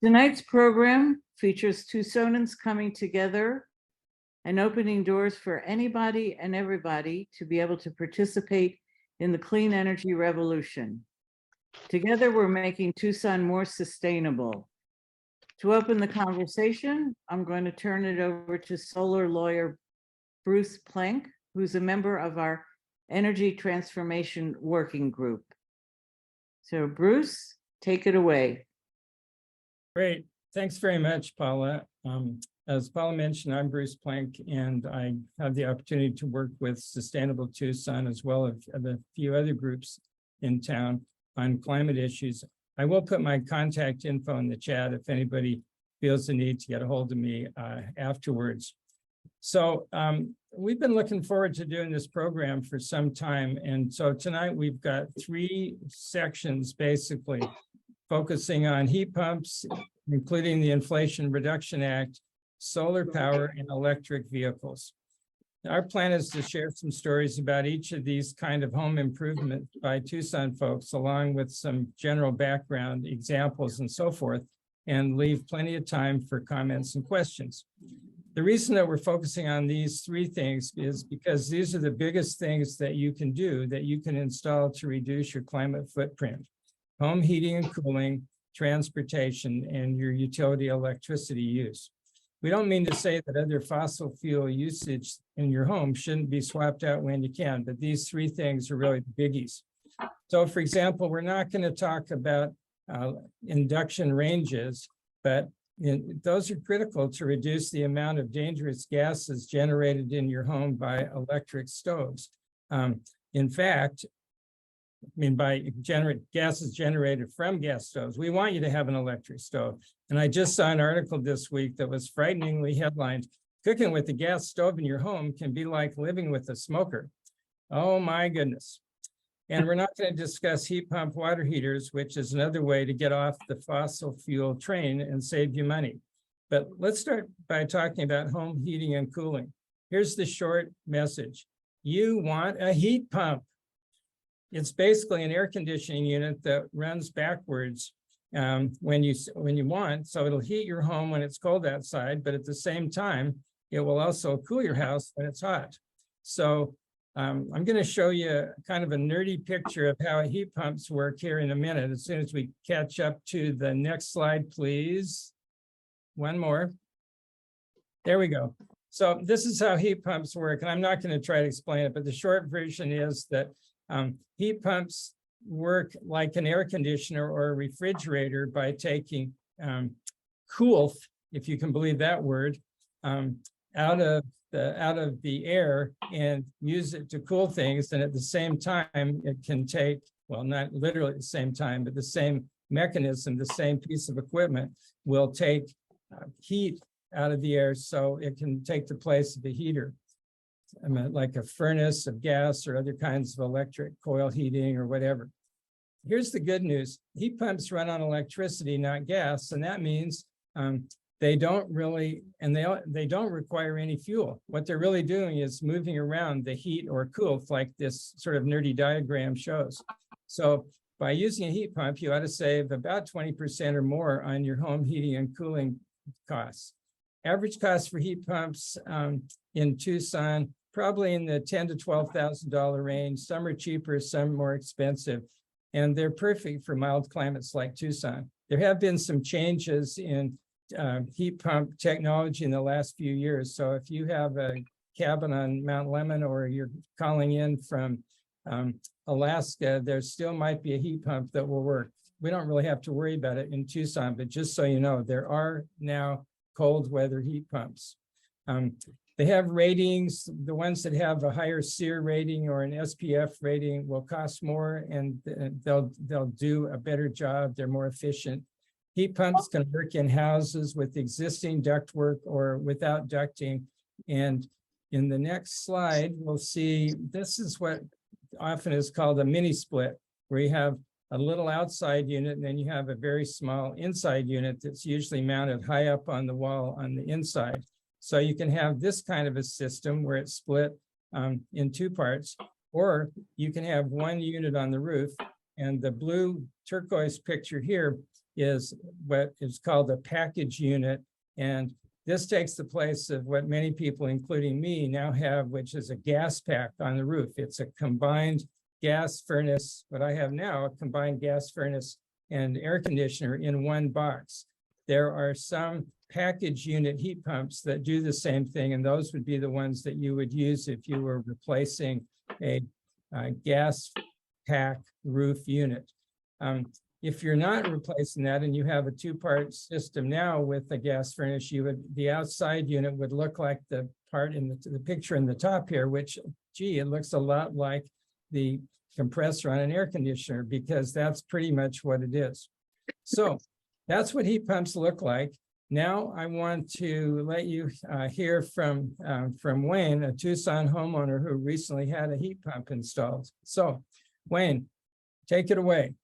Tonight's program features Tucsonans coming together and opening doors for anybody and everybody to be able to participate in the clean energy revolution. Together, we're making Tucson more sustainable. To open the conversation, I'm going to turn it over to solar lawyer Bruce Plenk, who's a member of our Energy Transformation Working Group. So Bruce, take it away. Great. Thanks very much, Paula. As Paula mentioned, I'm Bruce Plenk, and I have the opportunity to work with Sustainable Tucson as well as a few other groups in town on climate issues. I will put my contact info in the chat if anybody feels the need to get a hold of me afterwards. So we've been looking forward to doing this program for some time. And so tonight we've got 3 sections basically focusing on heat pumps, including the Inflation Reduction Act, solar power, and electric vehicles. Our plan is to share some stories about each of these kind of home improvements by Tucson folks, along with some general background examples and so forth, and leave plenty of time for comments and questions. The reason that we're focusing on these 3 things is because these are the biggest things that you can do, that you can install to reduce your climate footprint: home heating and cooling, transportation, and your utility electricity use. We don't mean to say that other fossil fuel usage in your home shouldn't be swapped out when you can, but these 3 things are really the biggies. So for example, we're not going to talk about induction ranges, but those are critical to reduce the amount of dangerous gases generated in your home by electric stoves. In fact, by gases generated from gas stoves. We want you to have an electric stove. And I just saw an article this week that was frighteningly headlined: "Cooking with a gas stove in your home can be like living with a smoker." Oh my goodness. And we're not going to discuss heat pump water heaters, which is another way to get off the fossil fuel train and save you money. But let's start by talking about home heating and cooling. Here's the short message: you want a heat pump. It's basically an air conditioning unit that runs backwards when you want. So it'll heat your home when it's cold outside, but at the same time, it will also cool your house when it's hot. So I'm going to show you kind of a nerdy picture of how heat pumps work here in a minute, as soon as we catch up to the next slide, please. One more. There we go. So this is how heat pumps work, and I'm not going to try to explain it, but the short version is that heat pumps work like an air conditioner or a refrigerator by taking cool, if you can believe that word, out of the air and use it to cool things. And at the same time, it can take, well, not literally at the same time, but the same mechanism, the same piece of equipment will take heat out of the air, so it can take the place of the heater. Like a furnace of gas or other kinds of electric coil heating or whatever. Here's the good news: heat pumps run on electricity, not gas, and that means they don't require any fuel. What they're really doing is moving around the heat or cool, like this sort of nerdy diagram shows. So by using a heat pump, you ought to save about 20% or more on your home heating and cooling costs. Average cost for heat pumps in Tucson, probably in the $10,000 to $12,000 range. Some are cheaper, some more expensive, and they're perfect for mild climates like Tucson. There have been some changes in heat pump technology in the last few years. So if you have a cabin on Mount Lemmon or you're calling in from Alaska, there still might be a heat pump that will work. We don't really have to worry about it in Tucson, but just so you know, there are now cold weather heat pumps. They have ratings. The ones that have a higher SERI rating or an SPF rating will cost more, and they'll do a better job. They're more efficient. Heat pumps can work in houses with existing ductwork or without ducting. And in the next slide, we'll see this is what often is called a mini split, where you have a little outside unit, and then you have a very small inside unit that's usually mounted high up on the wall on the inside. So you can have this kind of a system where it's split in 2 parts, or you can have one unit on the roof. And the blue turquoise picture here is what is called a package unit. And this takes the place of what many people, including me, now have, which is a gas pack on the roof. It's a combined gas furnace. What I have now, a combined gas furnace and air conditioner in one box. There are some package unit heat pumps that do the same thing, and those would be the ones that you would use if you were replacing a gas pack roof unit. If you're not replacing that and you have a two-part system now with the gas furnace, the outside unit would look like the part in the picture in the top here, which, gee, it looks a lot like the compressor on an air conditioner, because that's pretty much what it is. So that's what heat pumps look like. Now I want to let you hear from Wayne, a Tucson homeowner who recently had a heat pump installed. So Wayne, take it away.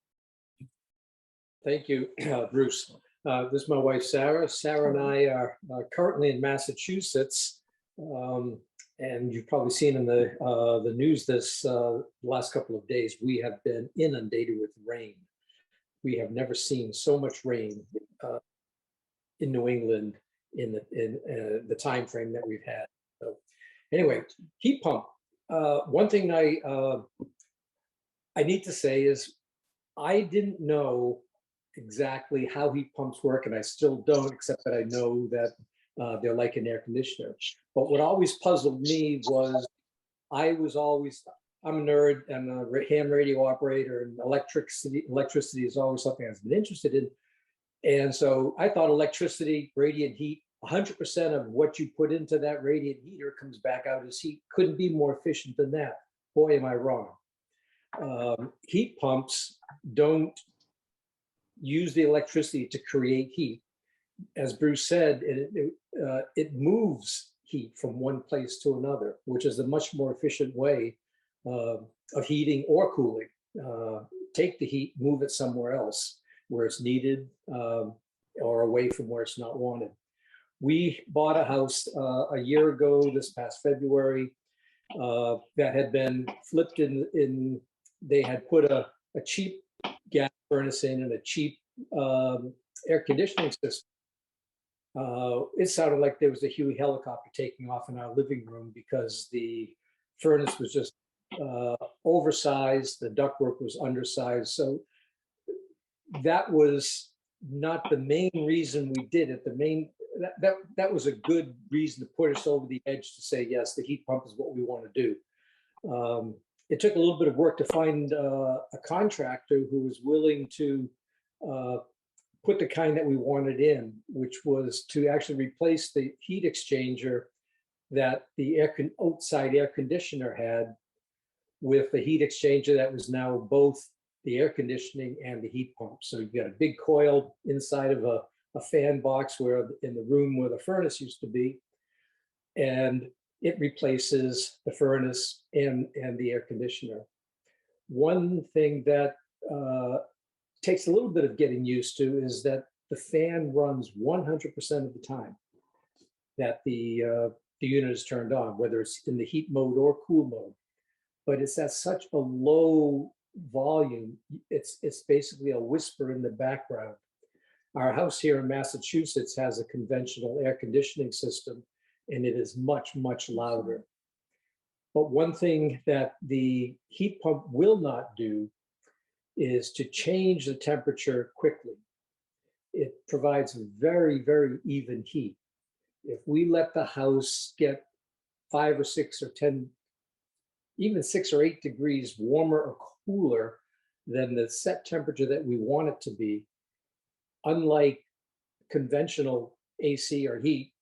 Thank you, Bruce. This is my wife, Sarah. Sarah and I are currently in Massachusetts. And you've probably seen in the news this last couple of days, we have been inundated with rain. We have never seen so much rain in New England in the time frame that we've had. So anyway, heat pump. One thing I need to say is I didn't know exactly how heat pumps work, and I still don't, except that I know that they're like an air conditioner. But what always puzzled me was I'm a nerd, I'm a ham radio operator, and electricity is always something I've been interested in. And so I thought electricity, radiant heat, 100% of what you put into that radiant heater comes back out as heat. Couldn't be more efficient than that. Boy, am I wrong. Heat pumps don't use the electricity to create heat. As Bruce said, it moves heat from one place to another, which is a much more efficient way of heating or cooling. Take the heat, move it somewhere else where it's needed, or away from where it's not wanted. We bought a house a year ago, this past February, that had been flipped in. They had put a cheap gas furnace in and a cheap air conditioning system. It sounded like there was a Huey helicopter taking off in our living room because the furnace was just oversized, the ductwork was undersized. So that was not the main reason we did it. That was a good reason to put us over the edge to say, yes, the heat pump is what we want to do. It took a little bit of work to find a contractor who was willing to put the kind that we wanted in, which was to actually replace the heat exchanger that the outside air conditioner had with the heat exchanger that was now both the air conditioning and the heat pump. So you've got a big coil inside of a fan box where in the room where the furnace used to be, and it replaces the furnace and the air conditioner. One thing that takes a little bit of getting used to is that the fan runs 100% of the time that the unit is turned on, whether it's in the heat mode or cool mode. But it's at such a low volume, it's basically a whisper in the background. Our house here in Massachusetts has a conventional air conditioning system, and it is much, much louder. But one thing that the heat pump will not do is to change the temperature quickly. It provides very, very even heat. If we let the house get 5 or 6 or 10, even 6 or 8 degrees warmer or cooler than the set temperature that we want it to be, unlike conventional AC or heat,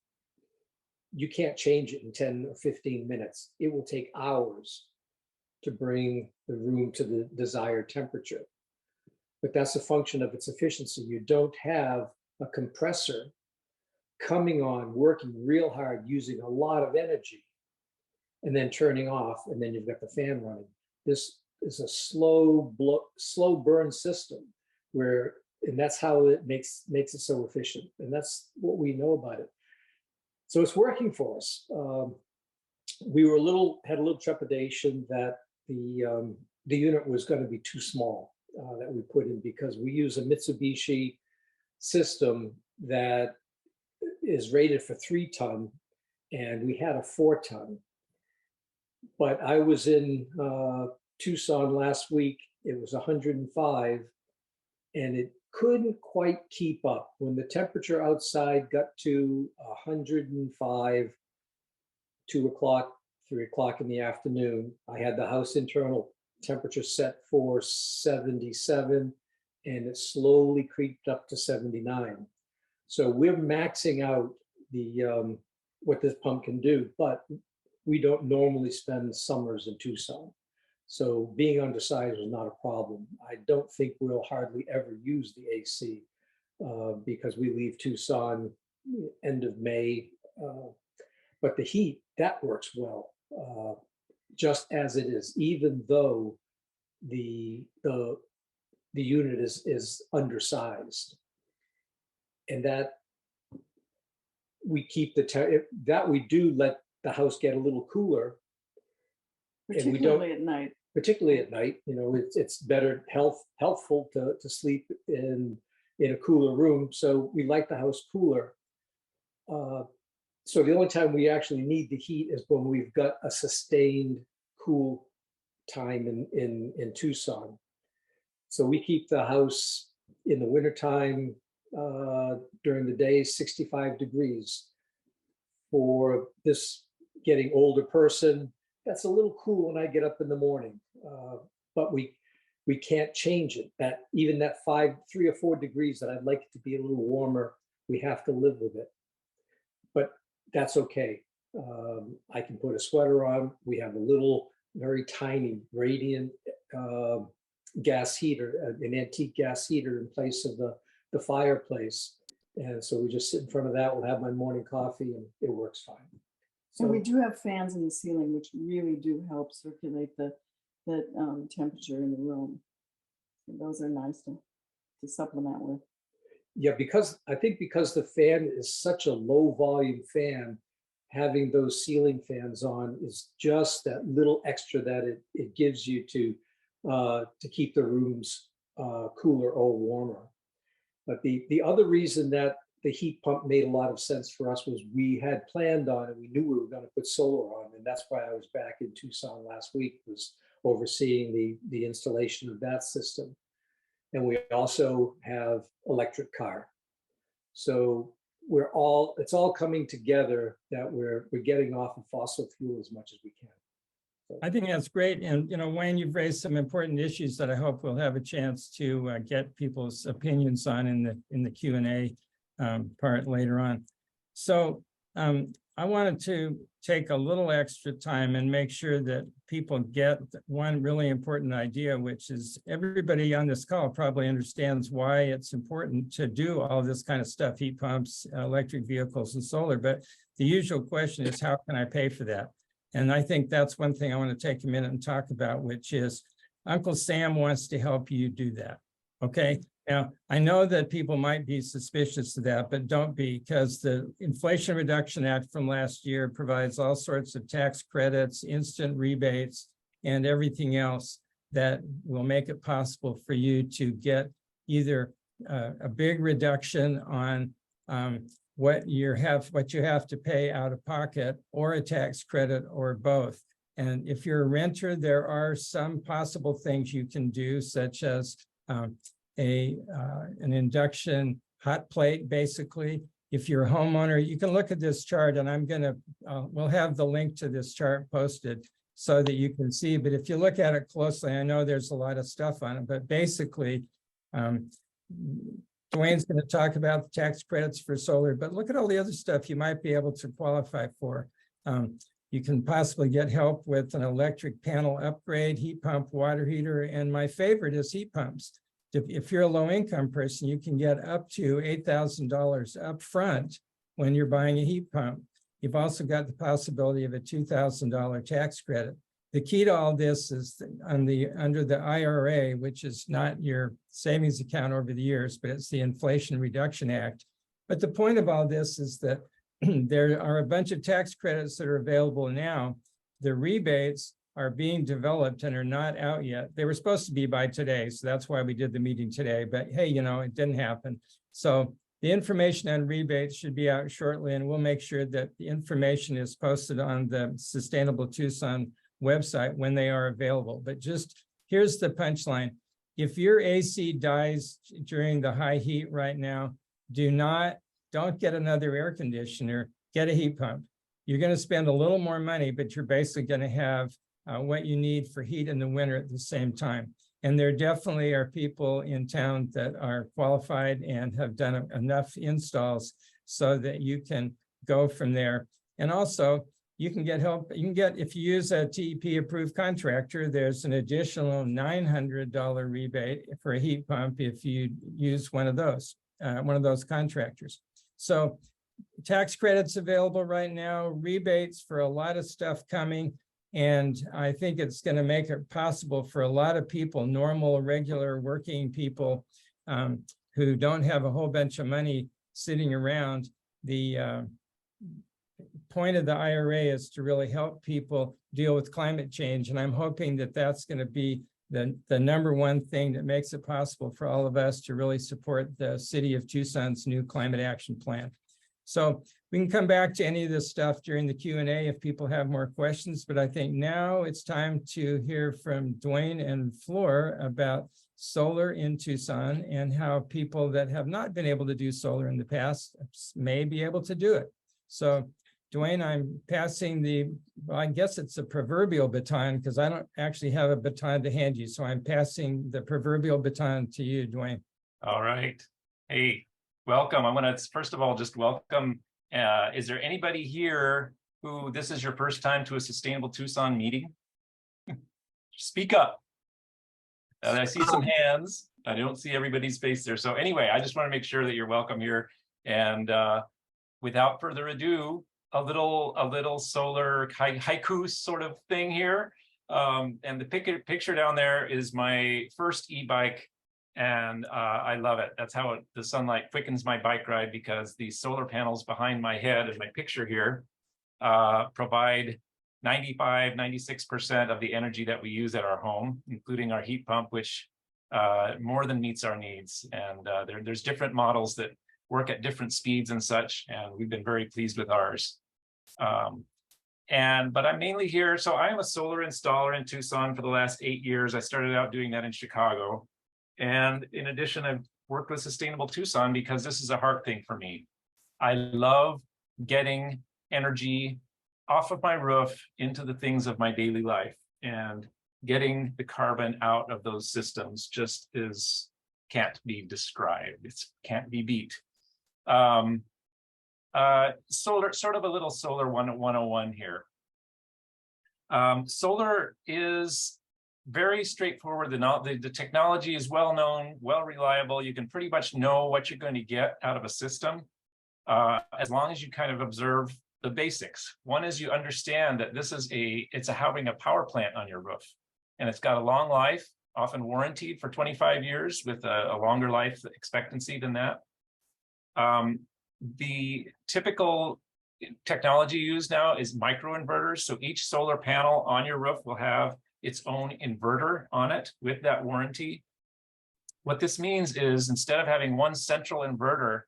you can't change it in 10 or 15 minutes. It will take hours to bring the room to the desired temperature. But that's a function of its efficiency. You don't have a compressor coming on, working real hard, using a lot of energy, and then turning off, and then you've got the fan running. This is a slow burn system and that's how it makes it so efficient. And that's what we know about it. So it's working for us. We were had a little trepidation that the unit was going to be too small that we put in, because we use a Mitsubishi system that is rated for 3-ton, and we had a 4-ton. But I was in Tucson last week. It was 105, and it couldn't quite keep up. When the temperature outside got to 105, 2 o'clock, 3 o'clock in the afternoon, I had the house internal temperature set for 77, and it slowly creeped up to 79. So we're maxing out the what this pump can do, but we don't normally spend summers in Tucson. So being undersized was not a problem. I don't think we'll hardly ever use the AC because we leave Tucson end of May. But the heat, that works well, just as it is, even though the unit is undersized. And that we keep that we do let the house get a little cooler. And we don't, Particularly at night. particularly at night, you know, it's better healthful to sleep in a cooler room. So we like the house cooler. So the only time we actually need the heat is when we've got a sustained cool time in Tucson. So we keep the house in the wintertime during the day 65 degrees. For this getting older person, that's a little cool when I get up in the morning, but we can't change it. That even that 3 or 4 degrees that I'd like it to be a little warmer, we have to live with it. But that's okay. I can put a sweater on. We have a little, very tiny radiant gas heater, an antique gas heater in place of the fireplace. And so we just sit in front of that. We'll have my morning coffee, and it works fine. And we So do have fans in the ceiling, which really do help circulate the temperature in the room. So those are nice to supplement with. yeah, I think because the fan is such a low volume fan, having those ceiling fans on is just that little extra that it gives you to keep the rooms cooler or warmer. But the other reason that the heat pump made a lot of sense for us was we had planned on, and we knew we were going to put solar on, and that's why I was back in Tucson last week, was overseeing the installation of that system. And we also have electric car. So it's all coming together that we're getting off of fossil fuel as much as we can. I think that's great. And, you know, Wayne, you've raised some important issues that I hope we'll have a chance to get people's opinions on in the Q&A part later on. So I wanted to take a little extra time and make sure that people get one really important idea, which is everybody on this call probably understands why it's important to do all this kind of stuff, heat pumps, electric vehicles, and solar. But the usual question is, how can I pay for that? And I think that's one thing I want to take a minute and talk about, which is Uncle Sam wants to help you do that. Okay. Now, I know that people might be suspicious of that, but don't be, because the Inflation Reduction Act from last year provides all sorts of tax credits, instant rebates, and everything else that will make it possible for you to get either a big reduction on what you have to pay out of pocket, or a tax credit, or both. And if you're a renter, there are some possible things you can do, such as an induction hot plate, basically. If you're a homeowner, you can look at this chart, and we'll have the link to this chart posted so that you can see. But if you look at it closely, I know there's a lot of stuff on it, but basically, Duane's going to talk about the tax credits for solar, but look at all the other stuff you might be able to qualify for. You can possibly get help with an electric panel upgrade, heat pump, water heater, and my favorite is heat pumps. If you're a low-income person, you can get up to $8,000 up front when you're buying a heat pump. You've also got the possibility of a $2,000 tax credit. The key to all this is under the IRA, which is not your savings account over the years, but it's the Inflation Reduction Act. But the point of all this is that there are a bunch of tax credits that are available now. The rebates are being developed and are not out yet. They were supposed to be by today, so that's why we did the meeting today, but hey, you know, it didn't happen. So the information on rebates should be out shortly, and we'll make sure that the information is posted on the Sustainable Tucson website when they are available. But just here's the punchline. If your AC dies during the high heat right now, don't get another air conditioner, get a heat pump. You're going to spend a little more money, but you're basically going to have what you need for heat in the winter at the same time. And there definitely are people in town that are qualified and have done enough installs so that you can go from there. And also, you can get help. You can get, if you use a TEP approved contractor, there's an additional $900 rebate for a heat pump if you use one of those contractors. So tax credits available right now, rebates for a lot of stuff coming. And I think it's going to make it possible for a lot of people, normal, regular working people who don't have a whole bunch of money sitting around. The point of the IRA is to really help people deal with climate change. And I'm hoping that that's going to be the number one thing that makes it possible for all of us to really support the City of Tucson's new climate action plan. So we can come back to any of this stuff during the Q&A if people have more questions, but I think now it's time to hear from Duane and Flor about solar in Tucson and how people that have not been able to do solar in the past may be able to do it. So Duane, I'm passing well, I guess it's a proverbial baton because I don't actually have a baton to hand you. So I'm passing the proverbial baton to you, Duane. All right. Hey, welcome. I want to first of all just welcome. Is there anybody here who this is your first time to a Sustainable Tucson meeting? Speak up. I see some hands. I don't see everybody's face there. So anyway, I just want to make sure that you're welcome here. And without further ado, a little solar haiku sort of thing here. And the picture down there is my first e-bike. And I love it. That's how the sunlight quickens my bike ride, because these solar panels behind my head in my picture here provide 95–96% of the energy that we use at our home, including our heat pump, which more than meets our needs. And there's different models that work at different speeds and such, and we've been very pleased with ours. But I'm mainly here. So I'm a solar installer in Tucson for the last 8 years. I started out doing that in Chicago. And in addition, I've worked with Sustainable Tucson because this is a heart thing for me. I love getting energy off of my roof into the things of my daily life, and getting the carbon out of those systems just can't be described. It can't be beat. Solar, sort of a little solar 101 here. Solar is very straightforward. The technology is well known, well reliable. You can pretty much know what you're going to get out of a system as long as you kind of observe the basics. One is you understand that it's having a power plant on your roof, and it's got a long life, often warranted for 25 years with a longer life expectancy than that. The typical technology used now is microinverters. So each solar panel on your roof will have its own inverter on it with that warranty. What this means is, instead of having one central inverter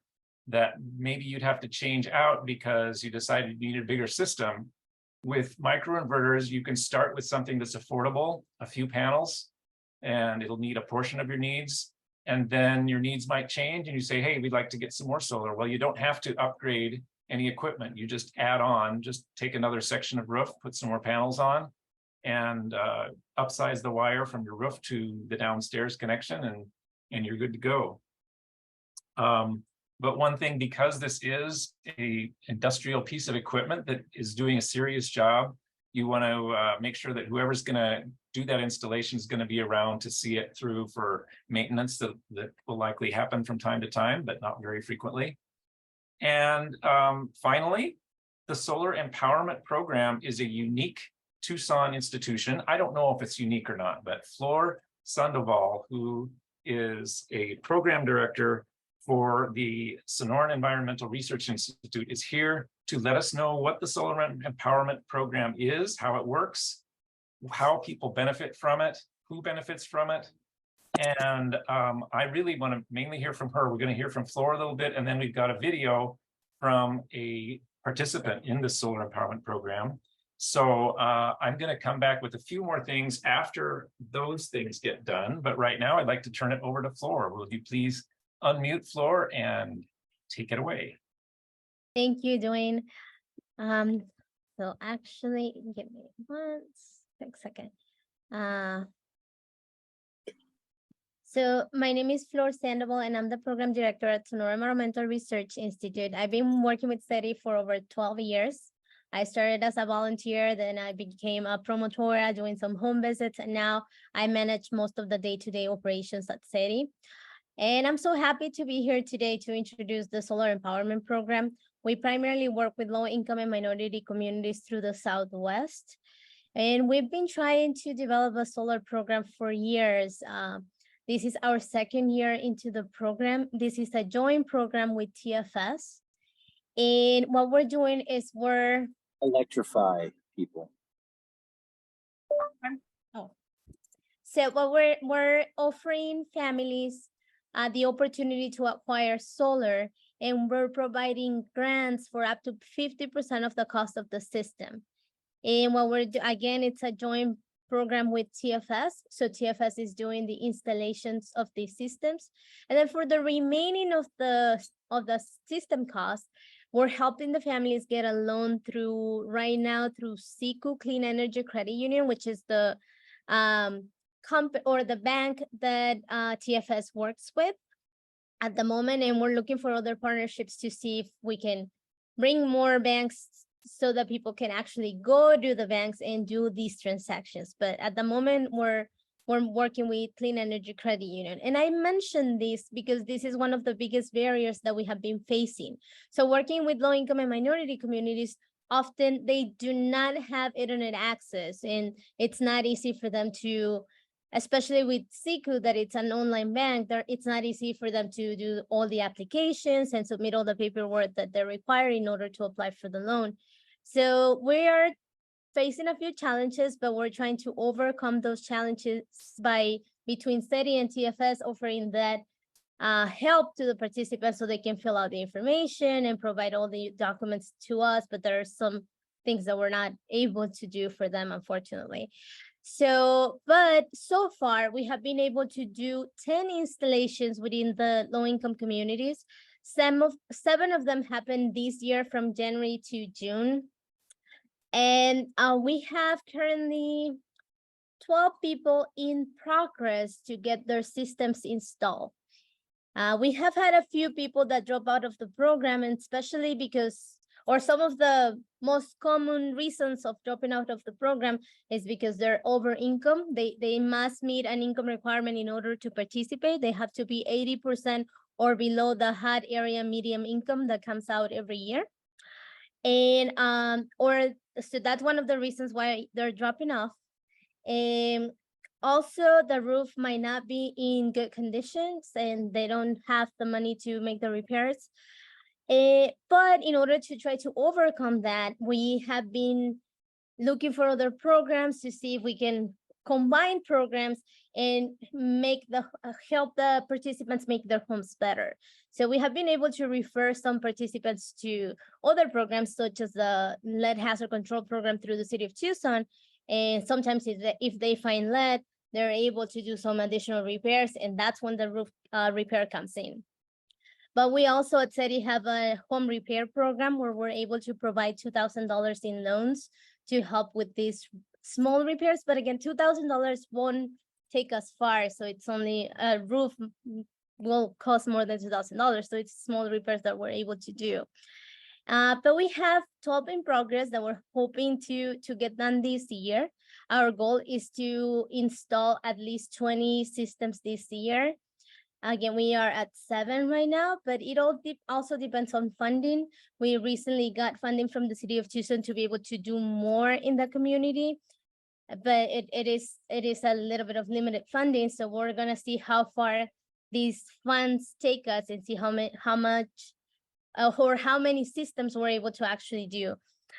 that maybe you'd have to change out because you decided you needed a bigger system, with microinverters, you can start with something that's affordable, a few panels, and it'll meet a portion of your needs. And then your needs might change and you say, hey, we'd like to get some more solar. Well, you don't have to upgrade any equipment. You just add on, just take another section of roof, put some more panels on, and upsize the wire from your roof to the downstairs connection, and you're good to go. But one thing, because this is an industrial piece of equipment that is doing a serious job, you want to make sure that whoever's going to do that installation is going to be around to see it through for maintenance that will likely happen from time to time, but not very frequently. And finally, the Solar Empowerment Program is a unique Tucson institution. I don't know if it's unique or not, but Flor Sandoval, who is a program director for the Sonoran Environmental Research Institute, is here to let us know what the Solar Empowerment Program is, how it works, how people benefit from it, who benefits from it. And I really want to mainly hear from her. We're going to hear from Flor a little bit, and then we've got a video from a participant in the solar empowerment program. So I'm going to come back with a few more things after those things get done. But right now, I'd like to turn it over to Flor. Will you please unmute Flor and take it away? Thank you, Duane. So actually, give me one quick second. So my name is Flor Sandoval, and I'm the program director at Sonora Environmental Research Institute. I've been working with SERI for over 12 years. I started as a volunteer, then I became a promotora doing some home visits, and now I manage most of the day-to-day operations at SERI. And I'm so happy to be here today to introduce the Solar Empowerment Program. We primarily work with low-income and minority communities through the Southwest. And we've been trying to develop a solar program for years. This is our second year into the program. This is a joint program with TFS. And what we're doing is we're electrify people. So what we're offering families the opportunity to acquire solar, and we're providing grants for up to 50% of the cost of the system. And what we're again, it's a joint program with TFS. So TFS is doing the installations of these systems. And then for the remaining of the system costs, we're helping the families get a loan through right now through SECU Clean Energy Credit Union, which is the the bank that TFS works with at the moment. And we're looking for other partnerships to see if we can bring more banks so that people can actually go to the banks and do these transactions. But at the moment, we're working with Clean Energy Credit Union. And I mentioned this because this is one of the biggest barriers that we have been facing. So working with low-income and minority communities, often they do not have internet access, and it's not easy for them to, especially with SECU, that it's an online bank, it's not easy for them to do all the applications and submit all the paperwork that they require in order to apply for the loan. So we are facing a few challenges, but we're trying to overcome those challenges by between SERI and TFS offering that help to the participants so they can fill out the information and provide all the documents to us. But there are some things that we're not able to do for them, unfortunately. So, but so far we have been able to do 10 installations within the low-income communities. 7 of them happened this year from January to June. And we have currently 12 people in progress to get their systems installed. We have had a few people that drop out of the program, and especially because, or some of the most common reasons of dropping out of the program is because they're over income. They must meet an income requirement in order to participate. They have to be 80% or below the HUD area medium income that comes out every year. And so that's one of the reasons why they're dropping off. And also the roof might not be in good conditions and they don't have the money to make the repairs. But in order to try to overcome that, we have been looking for other programs to see if we can combine programs and make help the participants make their homes better. So we have been able to refer some participants to other programs, such as the lead hazard control program through the city of Tucson. And sometimes if they find lead, they're able to do some additional repairs, and that's when the roof repair comes in. But we also at SERI have a home repair program where we're able to provide $2,000 in loans to help with these small repairs. But again, $2,000 won't take us far. So it's only a roof will cost more than $2,000. So it's small repairs that we're able to do. But we have 12 in progress that we're hoping to get done this year. Our goal is to install at least 20 systems this year. Again, we are at 7 right now, but it all also depends on funding. We recently got funding from the city of Tucson to be able to do more in the community, but it is a little bit of limited funding. So we're gonna see how far these funds take us and see how much or how many systems we're able to actually do.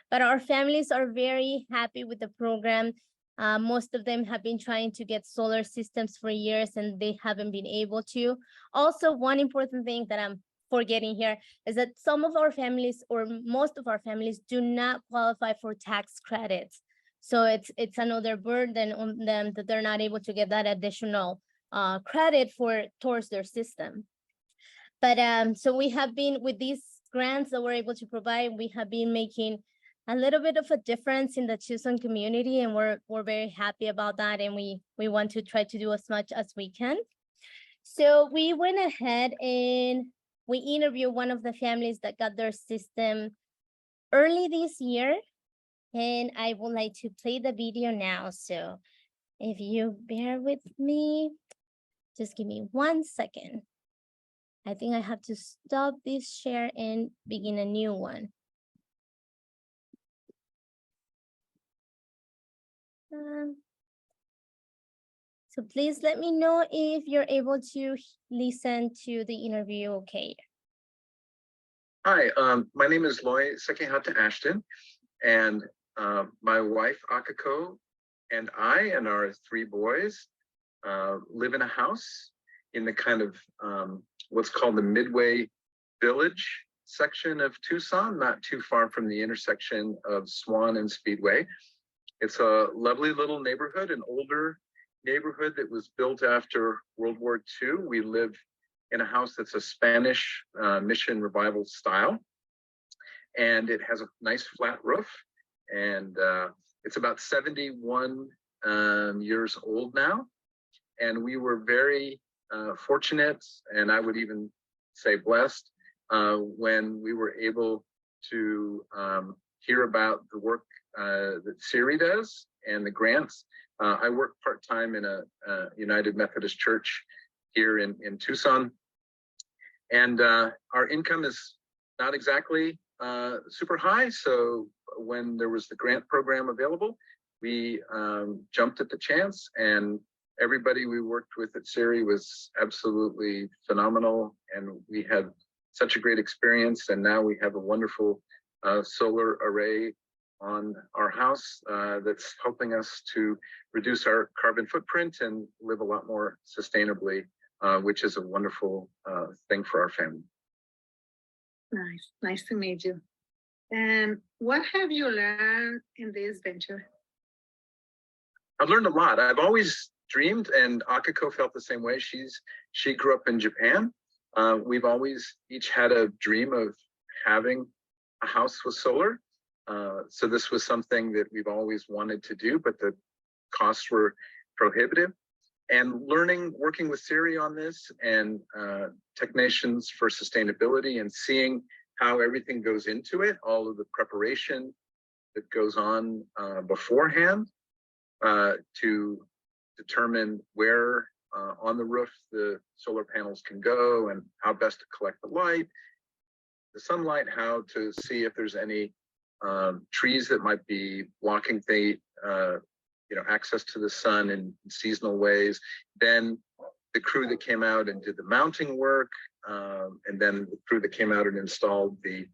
But our families are very happy with the program. Most of them have been trying to get solar systems for years and they haven't been able to. Also, one important thing that I'm forgetting here is that some of our families or most of our families do not qualify for tax credits. So it's another burden on them that they're not able to get that additional credit towards their system. But so we have been, with these grants that we're able to provide, we have been making a little bit of a difference in the Tucson community, and we're very happy about that, and we want to try to do as much as we can. So we went ahead and we interviewed one of the families that got their system early this year, and I would like to play the video now. So if you bear with me, just give me 1 second. I think I have to stop this share and begin a new one. So please let me know if you're able to listen to the interview okay. Hi, my name is Loy Sekihata Ashton, and my wife Akiko and I and our 3 boys live in a house in the kind of what's called the Midway Village section of Tucson, not too far from the intersection of Swan and Speedway. It's a lovely little neighborhood, an older neighborhood that was built after World War II. We live in a house that's a Spanish mission revival style, and it has a nice flat roof, and it's about 71 years old now. And we were very fortunate, and I would even say blessed, when we were able to hear about the work that SERI does and the grants. I work part-time in a United Methodist Church here in Tucson, and our income is not exactly super high. So when there was the grant program available, we jumped at the chance, and everybody we worked with at SERI was absolutely phenomenal, and we had such a great experience. And now we have a wonderful solar array on our house that's helping us to reduce our carbon footprint and live a lot more sustainably, which is a wonderful thing for our family. Nice to meet you. And what have you learned in this venture? I've learned a lot. I've always dreamed, and Akiko felt the same way. She grew up in Japan. We've always each had a dream of having a house with solar. So this was something that we've always wanted to do, but the costs were prohibitive. And working with SERI on this, and technicians for sustainability, and seeing how everything goes into it, all of the preparation that goes on beforehand to determine where on the roof the solar panels can go, and how best to collect the light, the sunlight, how to see if there's any trees that might be blocking the access to the sun in seasonal ways. Then the crew that came out and did the mounting work, and then the crew that came out and installed the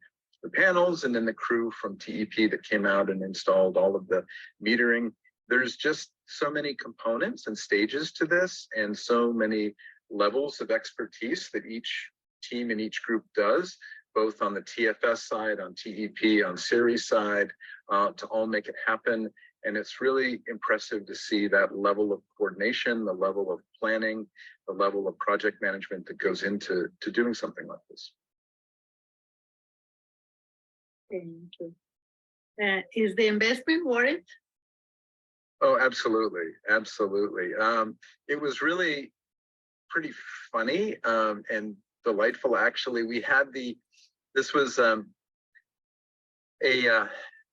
panels, and then the crew from TEP that came out and installed all of the metering. There's just so many components and stages to this, and so many levels of expertise that each team and each group does, both on the TFS side, on TEP, on SERI side, to all make it happen. And it's really impressive to see that level of coordination, the level of planning, the level of project management that goes into doing something like this. Thank you. Is the investment worth it? Oh, absolutely. Absolutely. It was really pretty funny and delightful, actually. We had this was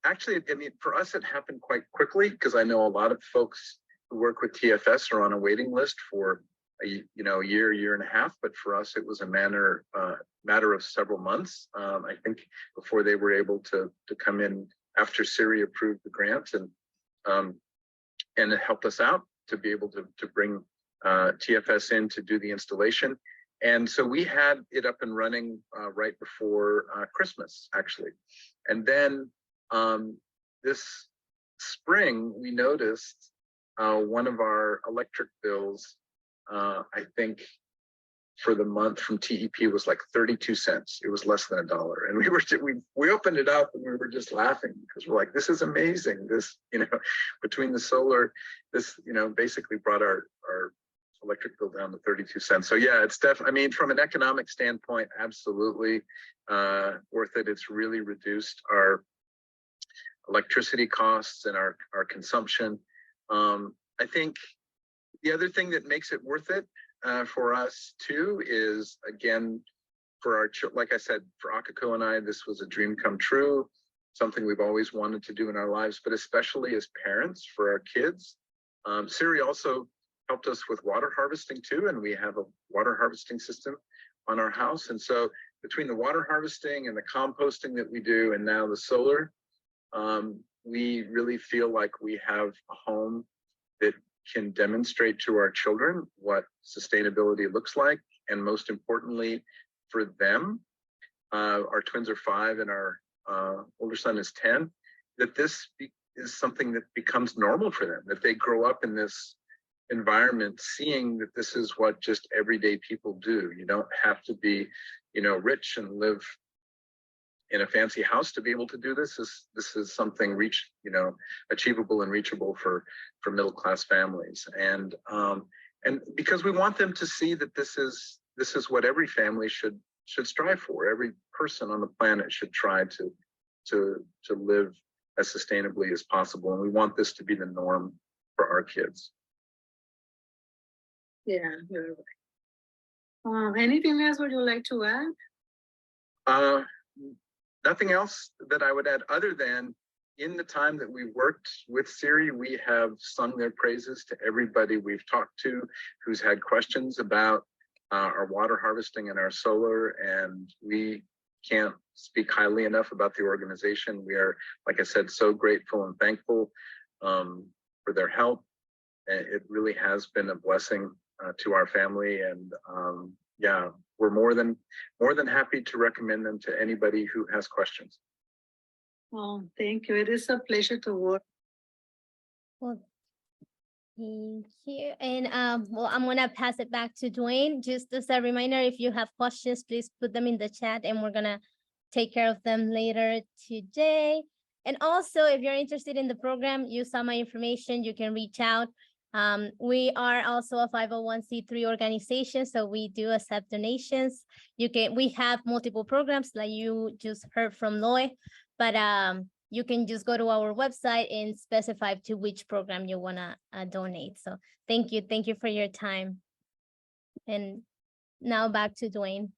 actually, I mean, for us, it happened quite quickly, because I know a lot of folks who work with TFS are on a waiting list for a year and a half. But for us, it was a matter of several months, I think, before they were able to come in after SERI approved the grant, and it helped us out to be able to bring TFS in to do the installation. And so we had it up and running right before Christmas, actually. And then this spring, we noticed one of our electric bills, I think for the month from TEP was like 32 cents. It was less than $1. And we opened it up and we were just laughing because we're like, this is amazing. This, between the solar, this, basically brought our electric bill down to 32 cents. So yeah, it's definitely, from an economic standpoint, absolutely worth it. It's really reduced our electricity costs and our consumption. I think the other thing that makes it worth it for us too is, again, for our, like I said, for Akiko and I, this was a dream come true, something we've always wanted to do in our lives, but especially as parents for our kids. SERI also helped us with water harvesting too, and we have a water harvesting system on our house. And so between the water harvesting and the composting that we do, and now the solar, we really feel like we have a home that can demonstrate to our children what sustainability looks like. And most importantly, for them, our twins are 5 and our older son is 10, that this is something that becomes normal for them, that they grow up in this environment seeing that this is what just everyday people do. You don't have to be, rich and live in a fancy house to be able to do this. This is something achievable and reachable for middle-class families. And because we want them to see that this is what every family should strive for. Every person on the planet should try to live as sustainably as possible. And we want this to be the norm for our kids. Yeah, you're right. Anything else would you like to add? Nothing else that I would add other than in the time that we worked with SERI, we have sung their praises to everybody we've talked to who's had questions about our water harvesting and our solar, and we can't speak highly enough about the organization. We are, like I said, so grateful and thankful for their help. It really has been a blessing to our family, and yeah, we're more than happy to recommend them to anybody who has questions. Oh, thank you. It is a pleasure to work. Well, thank you. And well, I'm gonna pass it back to Duane. Just as a reminder, if you have questions, please put them in the chat and we're gonna take care of them later today. And also, if you're interested in the program, you saw my information, you can reach out. We are also a 501c3 organization, so we do accept donations. We have multiple programs like you just heard from Loy, but you can just go to our website and specify to which program you wanna donate. So thank you for your time. And now back to Duane.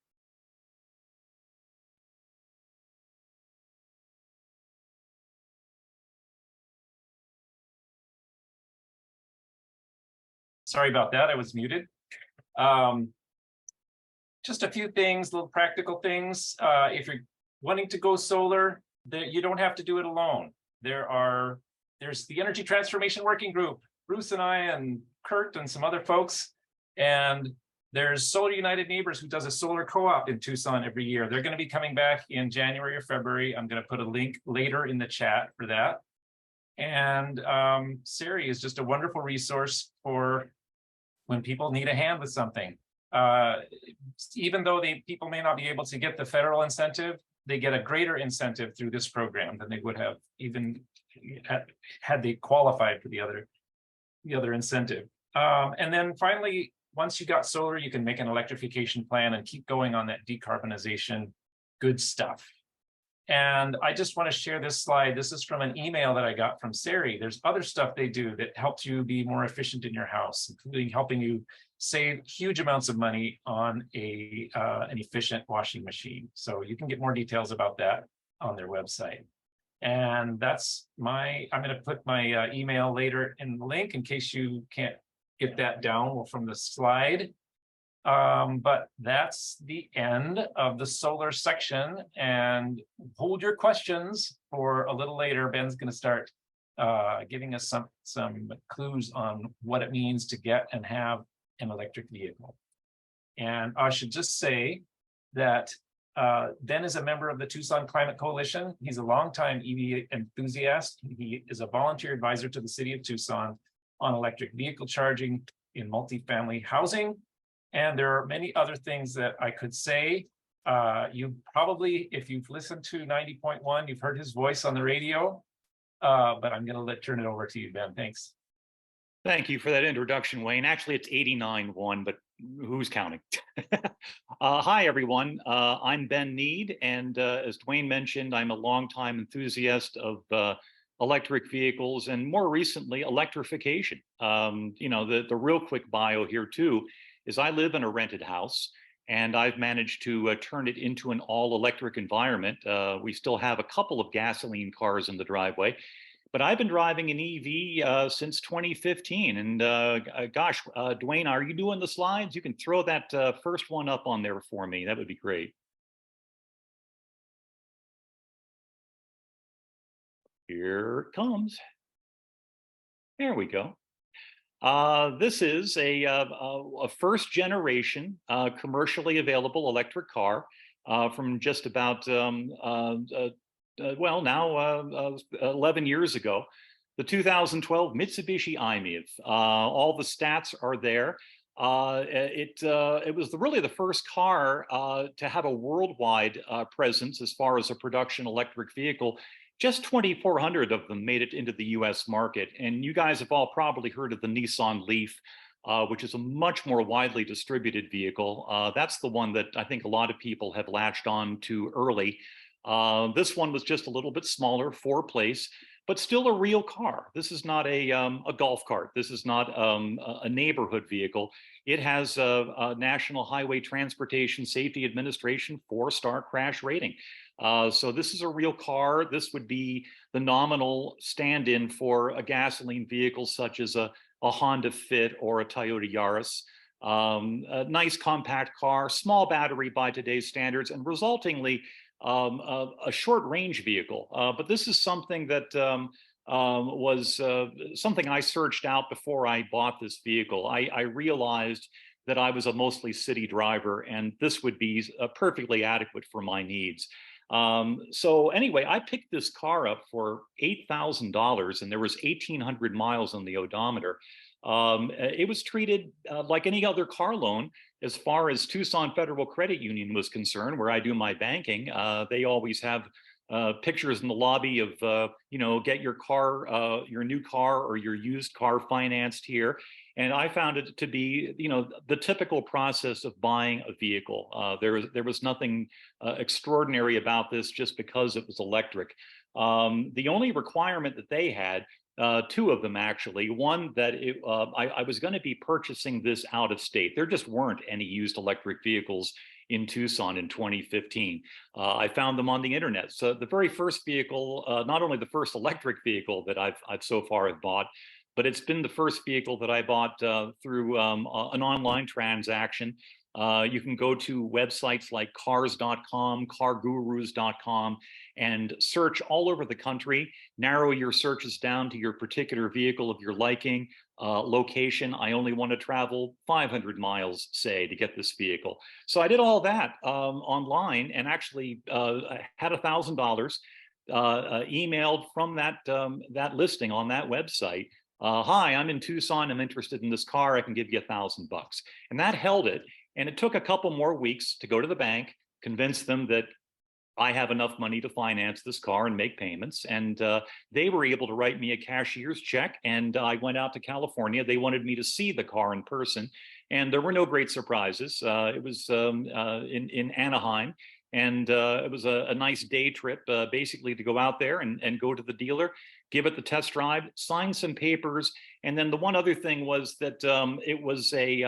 Sorry about that, I was muted. Just a few things, little practical things. If you're wanting to go solar, you don't have to do it alone. There's the Energy Transformation Working Group, Bruce and I and Kurt and some other folks. And there's Solar United Neighbors, who does a solar co-op in Tucson every year. They're going to be coming back in January or February. I'm going to put a link later in the chat for that. And SERI is just a wonderful resource for when people need a hand with something. Even though people may not be able to get the federal incentive, they get a greater incentive through this program than they would have even had they qualified for the other incentive. And then finally, once you got solar, you can make an electrification plan and keep going on that decarbonization good stuff. And I just want to share this slide. This is from an email that I got from SERI. There's other stuff they do that helps you be more efficient in your house, including helping you save huge amounts of money on an efficient washing machine. So you can get more details about that on their website. And that's I'm going to put my email later in the link in case you can't get that down from the slide. But that's the end of the solar section, and hold your questions for a little later. Ben's going to start giving us some clues on what it means to get and have an electric vehicle. And I should just say that Ben is a member of the Tucson Climate Coalition. He's a longtime EV enthusiast. He is a volunteer advisor to the city of Tucson. on electric vehicle charging in multifamily housing. And there are many other things that I could say. You probably, if you've listened to 90.1, you've heard his voice on the radio. But I'm going to turn it over to you, Ben. Thanks. Thank you for that introduction, Wayne. Actually, it's 89.1, but who's counting? Hi, everyone. I'm Ben Need, and as Duane mentioned, I'm a longtime enthusiast of electric vehicles and more recently electrification. You know, the real quick bio here too is I live in a rented house, and I've managed to turn it into an all-electric environment. We still have a couple of gasoline cars in the driveway, but I've been driving an EV since 2015. And gosh, Duane, are you doing the slides? You can throw that first one up on there for me. That would be great. Here it comes. There we go. This is a first generation commercially available electric car from just about, well, now 11 years ago. The 2012 Mitsubishi i-MiEV. All the stats are there. It was really the first car to have a worldwide presence as far as a production electric vehicle. Just 2,400 of them made it into the US market. And you guys have all probably heard of the Nissan Leaf, which is a much more widely distributed vehicle. That's the one that I think a lot of people have latched on to early. This one was just a little bit smaller, 4-place, but still a real car. This is not a golf cart. This is not a neighborhood vehicle. It has a National Highway Transportation Safety Administration 4-star crash rating. So this is a real car. This would be the nominal stand-in for a gasoline vehicle such as a Honda Fit or a Toyota Yaris. A nice compact car, small battery by today's standards, and resultingly a short range vehicle. But this is something that was something I searched out before I bought this vehicle. I realized that I was a mostly city driver, and this would be perfectly adequate for my needs. So anyway, I picked this car up for $8,000, and there was 1,800 miles on the odometer. It was treated like any other car loan as far as Tucson Federal Credit Union was concerned, where I do my banking. They always have pictures in the lobby of, you know, get your car, your new car or your used car financed here. And I found it to be, you know, the typical process of buying a vehicle. There was nothing extraordinary about this just because it was electric. The only requirement that they had, 2 of them actually, one that I was going to be purchasing this out of state. There just weren't any used electric vehicles in Tucson in 2015. I found them on the internet. So the very first vehicle, not only the first electric vehicle that I've so far have bought, but it's been the first vehicle that I bought through an online transaction. You can go to websites like cars.com, cargurus.com, and search all over the country. Narrow your searches down to your particular vehicle of your liking, location. I only want to travel 500 miles, say, to get this vehicle. So I did all that online and actually had $1,000 emailed from that listing on that website. Hi, I'm in Tucson. I'm interested in this car. I can give you $1,000. And that held it. And it took a couple more weeks to go to the bank, convince them that I have enough money to finance this car and make payments. And they were able to write me a cashier's check. And I went out to California. They wanted me to see the car in person. And there were no great surprises. It was in Anaheim. And it was a nice day trip, basically to go out there and go to the dealer, give it the test drive, sign some papers. And then the one other thing was that it was a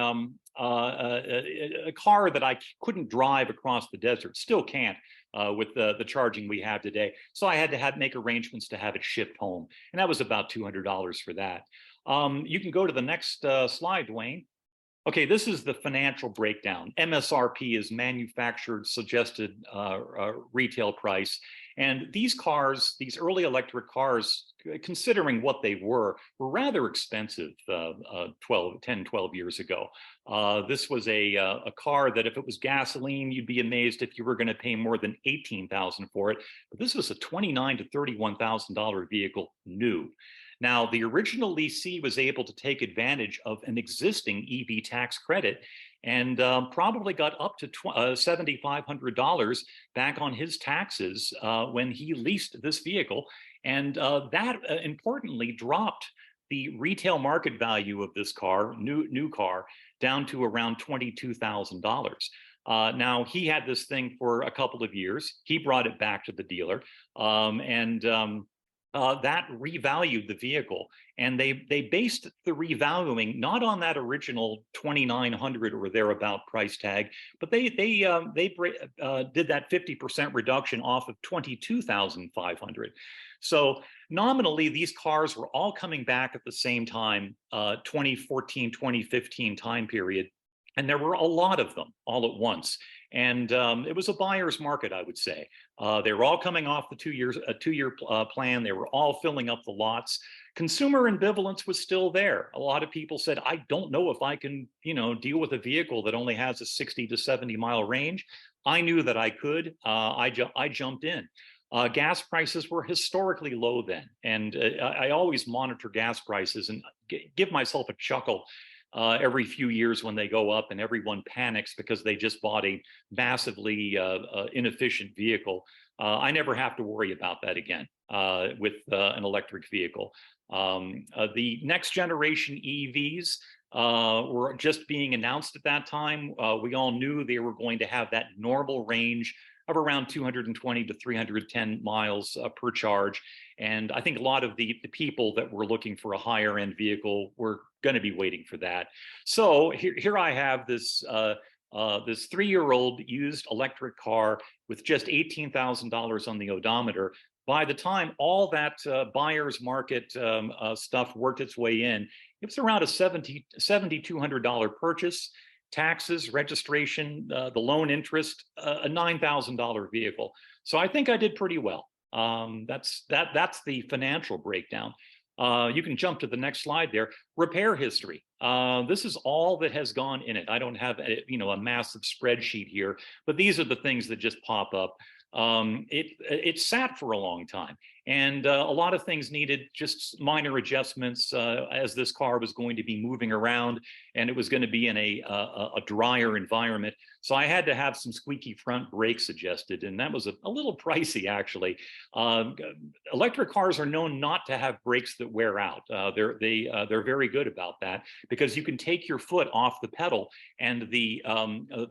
car that I couldn't drive across the desert, still can't with the charging we have today. So I had to make arrangements to have it shipped home. And that was about $200 for that. You can go to the next slide, Duane. Okay, this is the financial breakdown. MSRP is manufactured suggested retail price. And these cars, these early electric cars, considering what they were rather expensive 10, 12 years ago. This was a car that if it was gasoline, you'd be amazed if you were going to pay more than $18,000 for it. But this was a $29,000 to $31,000 vehicle new. Now, the original lessee was able to take advantage of an existing EV tax credit and probably got up to $7,500 back on his taxes when he leased this vehicle. And that importantly dropped the retail market value of this car, new car, down to around $22,000. Now, he had this thing for a couple of years. He brought it back to the dealer, that revalued the vehicle. And they based the revaluing not on that original 2,900 or thereabout price tag, but they did that 50% reduction off of 22,500. So nominally, these cars were all coming back at the same time, 2014, 2015 time period. And there were a lot of them all at once. And it was a buyer's market, I would say. They were all coming off the two-year plan. They were all filling up the lots. Consumer ambivalence was still there. A lot of people said, I don't know if I can, deal with a vehicle that only has a 60 to 70 mile range. I knew that I could. I jumped in. Gas prices were historically low then. And I always monitor gas prices and give myself a chuckle every few years when they go up and everyone panics because they just bought a massively inefficient vehicle. I never have to worry about that again with an electric vehicle. The next generation EVs were just being announced at that time. We all knew they were going to have that normal range of around 220 to 310 miles per charge. And I think a lot of the people that were looking for a higher end vehicle were going to be waiting for that. So here I have this this 3-year-old used electric car with just $18,000 on the odometer. By the time all that buyer's market stuff worked its way in, it was around a $7,200 purchase. Taxes, registration, the loan interest, a $9,000 vehicle. So I think I did pretty well. That's the financial breakdown. You can jump to the next slide there. Repair history. This is all that has gone in it. I don't have a massive spreadsheet here, but these are the things that just pop up. It sat for a long time, and a lot of things needed just minor adjustments as this car was going to be moving around and it was going to be in a drier environment. So I had to have some squeaky front brakes adjusted, and that was a little pricey actually. Electric cars are known not to have brakes that wear out. They're very good about that because you can take your foot off the pedal and the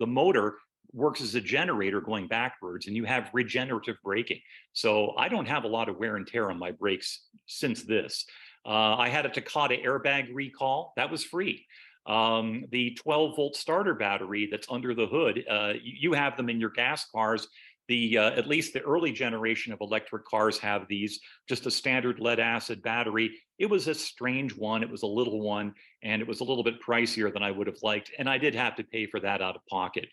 motor works as a generator going backwards, and you have regenerative braking. So I don't have a lot of wear and tear on my brakes since this. I had a Takata airbag recall. That was free. The 12-volt starter battery that's under the hood, you have them in your gas cars. At least the early generation of electric cars have these, just a standard lead acid battery. It was a strange one. It was a little one, and it was a little bit pricier than I would have liked. And I did have to pay for that out of pocket.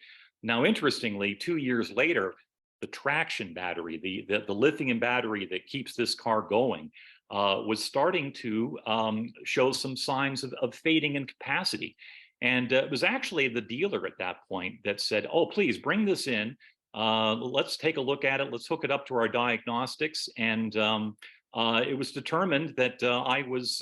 Now, interestingly, 2 years later, the traction battery, the lithium battery that keeps this car going, was starting to show some signs of fading in capacity. And it was actually the dealer at that point that said, oh, please bring this in. Let's take a look at it. Let's hook it up to our diagnostics. And it was determined that I was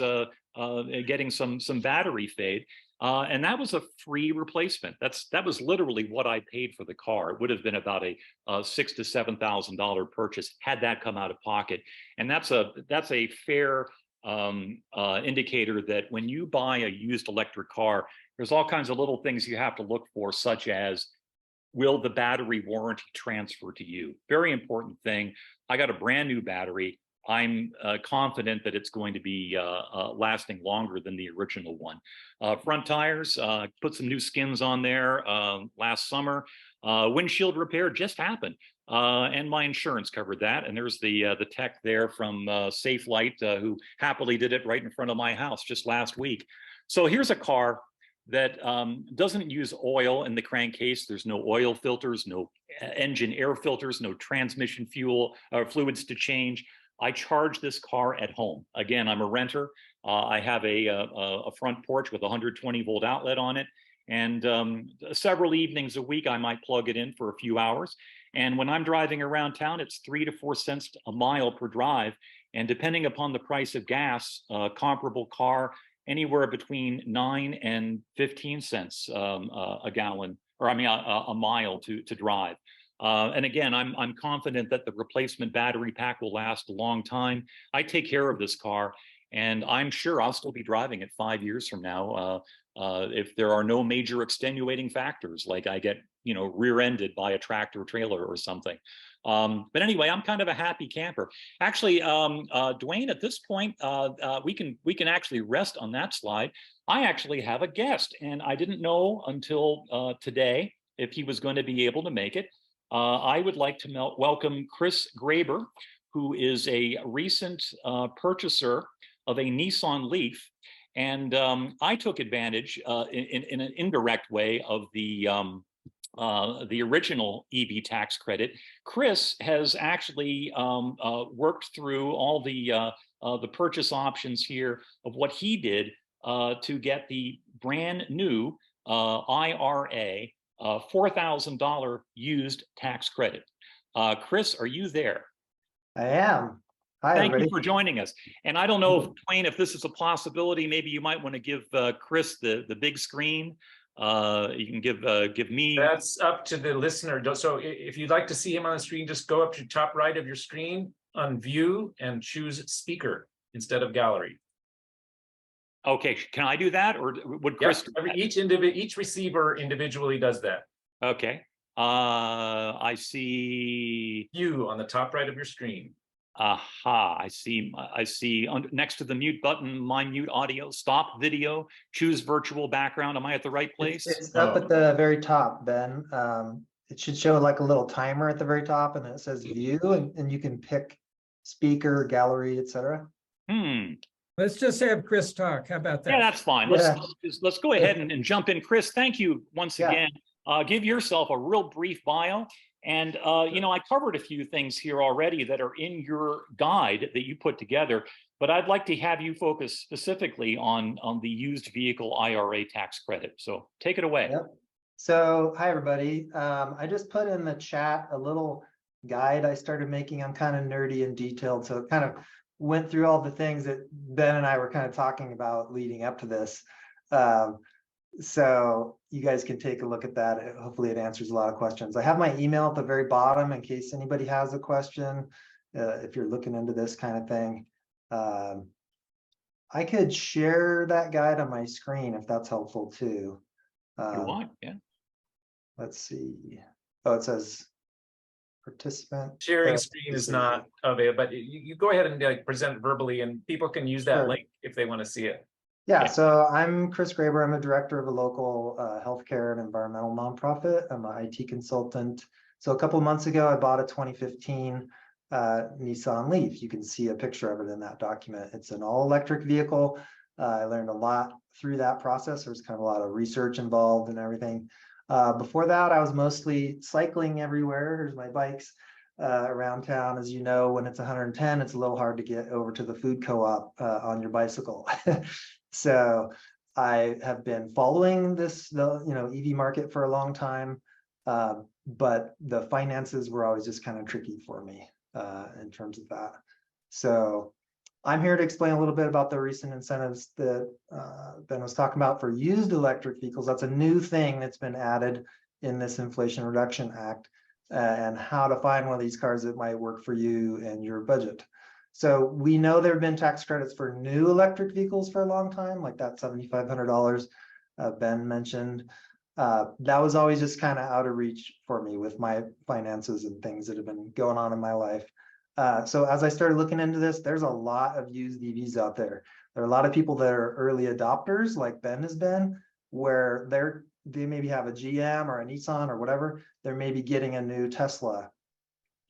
getting some battery fade. And that was a free replacement. That was literally what I paid for the car. It would have been about a $6,000 to $7,000 purchase had that come out of pocket. And that's a fair indicator that when you buy a used electric car, there's all kinds of little things you have to look for, such as, will the battery warranty transfer to you? Very important thing. I got a brand new battery. I'm confident that it's going to be lasting longer than the original one. Front tires, put some new skins on there last summer. Windshield repair just happened, and my insurance covered that. And there's the tech there from Safe Light who happily did it right in front of my house just last week. So here's a car that doesn't use oil in the crankcase. There's no oil filters, no engine air filters, no transmission fuel or fluids to change. I charge this car at home. Again, I'm a renter. I have a front porch with a 120-volt outlet on it. And several evenings a week, I might plug it in for a few hours. And when I'm driving around town, it's 3 to 4 cents a mile per drive. And depending upon the price of gas, comparable car, anywhere between 9 and 15 cents a gallon, or I mean a mile to drive. And again, I'm confident that the replacement battery pack will last a long time. I take care of this car, and I'm sure I'll still be driving it 5 years from now if there are no major extenuating factors, like I get rear-ended by a tractor trailer or something. But anyway, I'm kind of a happy camper. Actually, Duane, at this point, we can actually rest on that slide. I actually have a guest, and I didn't know until today if he was going to be able to make it. I would like to welcome Chris Graber, who is a recent purchaser of a Nissan Leaf. And I took advantage in an indirect way of the original EV tax credit. Chris has actually worked through all the purchase options here of what he did to get the brand new IRA $4,000 used tax credit. Chris, are you there? I am. Hi, Thank everybody. you for joining us. And I don't know, Duane, if this is a possibility, maybe you might want to give Chris the big screen. You can give me. That's up to the listener. So if you'd like to see him on the screen, just go up to top right of your screen on view and choose speaker instead of gallery. Okay, can I do that, or would Chris? Yep. Each receiver individually does that. Okay. I see view on the top right of your screen. Aha, I see next to the mute button, my mute audio, stop video, choose virtual background. Am I at the right place? It's up at the very top, Ben. It should show like a little timer at the very top, and it says view, and you can pick speaker, gallery, etc. Let's just have Chris talk. How about that? Yeah, that's fine. Let's go ahead and jump in. Chris, thank you once again. Give yourself a real brief bio. And, I covered a few things here already that are in your guide that you put together, but I'd like to have you focus specifically on the used vehicle IRA tax credit. So take it away. Yep. So, hi, everybody. I just put in the chat a little guide I started making. I'm kind of nerdy and detailed, so it kind of went through all the things that Ben and I were kind of talking about leading up to this. So you guys can take a look at that. Hopefully it answers a lot of questions. I have my email at the very bottom in case anybody has a question, if you're looking into this kind of thing. I could share that guide on my screen if that's helpful too. You want, yeah. Let's see. Oh, it says participant. Sharing screen is not available, but you go ahead and present it verbally, and people can use that link if they want to see it. Yeah, so I'm Chris Graber. I'm a director of a local healthcare and environmental nonprofit. I'm an IT consultant. So a couple of months ago, I bought a 2015 Nissan Leaf. You can see a picture of it in that document. It's an all-electric vehicle. I learned a lot through that process. There's kind of a lot of research involved and everything. Before that, I was mostly cycling everywhere. Here's my bikes around town. As you know, when it's 110, it's a little hard to get over to the food co-op on your bicycle. So I have been following this, EV market for a long time, but the finances were always just kind of tricky for me in terms of that. So I'm here to explain a little bit about the recent incentives that Ben was talking about for used electric vehicles. That's a new thing that's been added in this Inflation Reduction Act, and how to find one of these cars that might work for you and your budget. So we know there have been tax credits for new electric vehicles for a long time, like that $7,500 Ben mentioned. That was always just kind of out of reach for me with my finances and things that have been going on in my life. So as I started looking into this, there's a lot of used EVs out there. There are a lot of people that are early adopters, like Ben has been, where they maybe have a GM or a Nissan or whatever. They're maybe getting a new Tesla.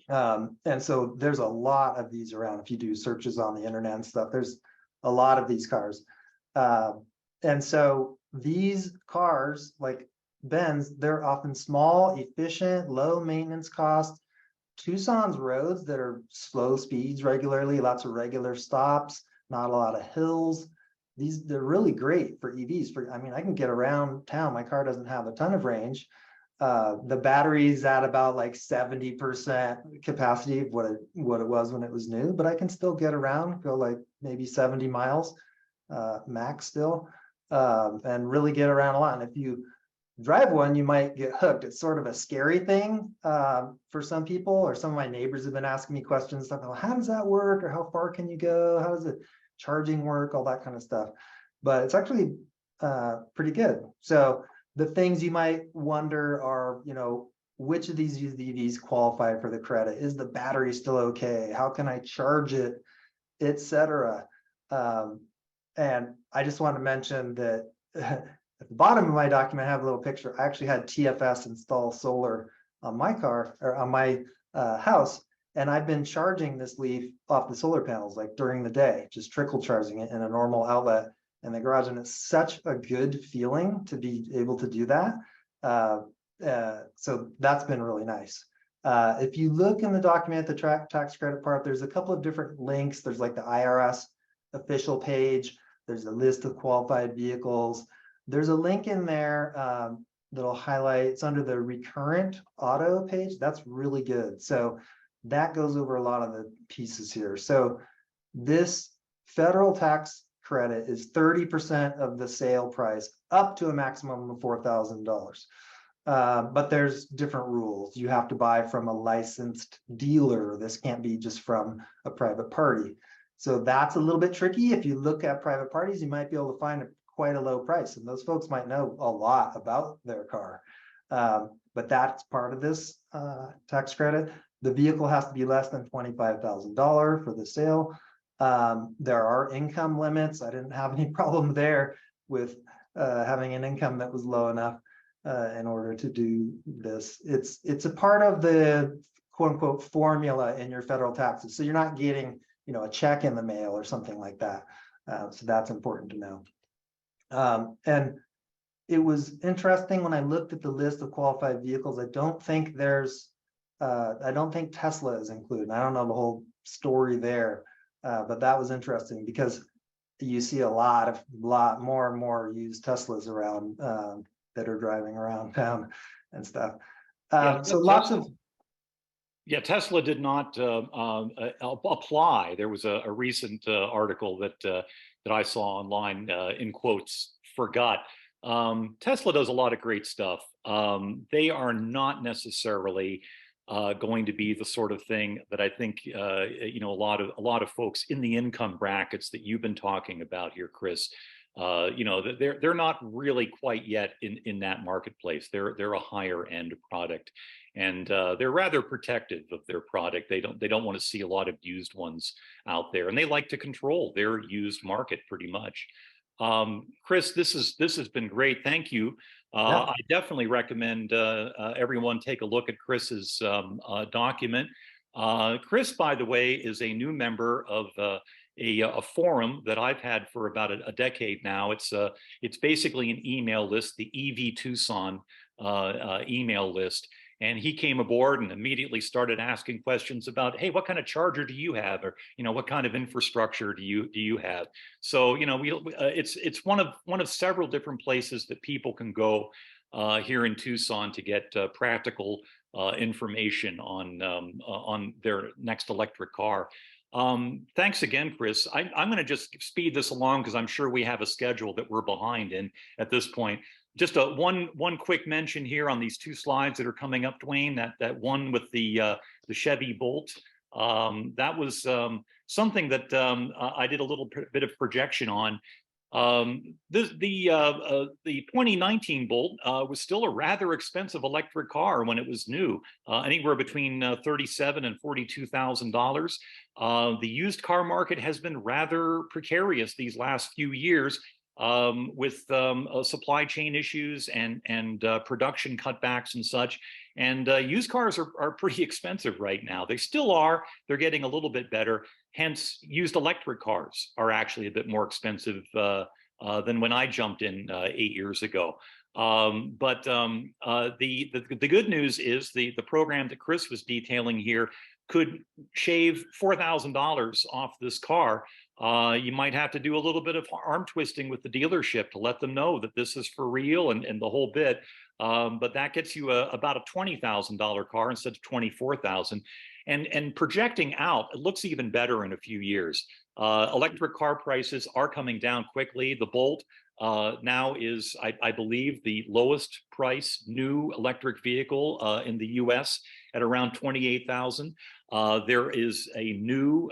And so there's a lot of these around. If you do searches on the internet and stuff, there's a lot of these cars. And so these cars, like Ben's, they're often small, efficient, low maintenance cost. Tucson's roads that are slow speeds regularly, lots of regular stops, not a lot of hills. They're really great for EVs. I can get around town. My car doesn't have a ton of range, The battery's at about like 70% capacity of what it was when it was new, but I can still get around, go like maybe 70 miles max still, and really get around a lot. And if you drive one, you might get hooked. It's sort of a scary thing for some people, or some of my neighbors have been asking me questions stuff. Oh, how does that work? Or how far can you go? How does it charging work? All that kind of stuff. But it's actually pretty good. So the things you might wonder are, you know, which of these EVs qualify for the credit? Is the battery still okay? How can I charge it, etc. And I just want to mention that at the bottom of my document, I have a little picture. I actually had TFS install solar on my car or on my house, and I've been charging this Leaf off the solar panels like during the day, just trickle charging it in a normal outlet in the garage, and it's such a good feeling to be able to do that. So that's been really nice. If you look in the document, the tax credit part, there's a couple of different links. There's like the IRS official page. There's a list of qualified vehicles. There's a link in there that'll highlight, it's under the recurrent auto page. That's really good. So that goes over a lot of the pieces here. So this federal tax credit is 30% of the sale price up to a maximum of $4,000. But there's different rules. You have to buy from a licensed dealer. This can't be just from a private party. So that's a little bit tricky. If you look at private parties, you might be able to find quite a low price, and those folks might know a lot about their car. But that's part of this tax credit. The vehicle has to be less than $25,000 for the sale. There are income limits. I didn't have any problem there with having an income that was low enough in order to do this. It's a part of the quote unquote formula in your federal taxes. So you're not getting, you know, a check in the mail or something like that. So that's important to know. And it was interesting when I looked at the list of qualified vehicles. I don't think Tesla is included. I don't know the whole story there, but that was interesting because you see a lot more and more used Teslas around that are driving around town and stuff. So lots of. Yeah, Tesla did not apply. There was a recent article that I saw online, in quotes, forgot. Tesla does a lot of great stuff. They are not necessarily going to be the sort of thing that I think you know, a lot of folks in the income brackets that you've been talking about here, Chris. You know, they're not really quite yet in that marketplace. They're a higher end product, and they're rather protective of their product. They don't want to see a lot of used ones out there, and they like to control their used market pretty much. Chris, this has been great. Thank you. I definitely recommend everyone take a look at Chris's document. Chris, by the way, is a new member of a forum that I've had for about a decade now. It's basically an email list, the EV Tucson email list. And he came aboard and immediately started asking questions about, hey, what kind of charger do you have? Or, you know, what kind of infrastructure do you have? So, you know, it's one of several different places that people can go here in Tucson to get practical information on their next electric car. Thanks again, Chris. I'm going to just speed this along because I'm sure we have a schedule that we're behind in at this point. Just one quick mention here on these two slides that are coming up, Duane. That one with the Chevy Bolt. That was something that I did a little bit of projection on. The 2019 Bolt was still a rather expensive electric car when it was new, anywhere between $37,000 and $42,000. The used car market has been rather precarious these last few years. With supply chain issues and production cutbacks and such. And used cars are pretty expensive right now. They still are. They're getting a little bit better. Hence, used electric cars are actually a bit more expensive than when I jumped in 8 years ago. But the good news is the program that Chris was detailing here could shave $4,000 off this car. You might have to do a little bit of arm twisting with the dealership to let them know that this is for real and the whole bit. but that gets you about a $20,000 car instead of $24,000. And projecting out, it looks even better in a few years. Electric car prices are coming down quickly. The Bolt now is, I believe, the lowest price new electric vehicle in the US at around $28,000. There is a new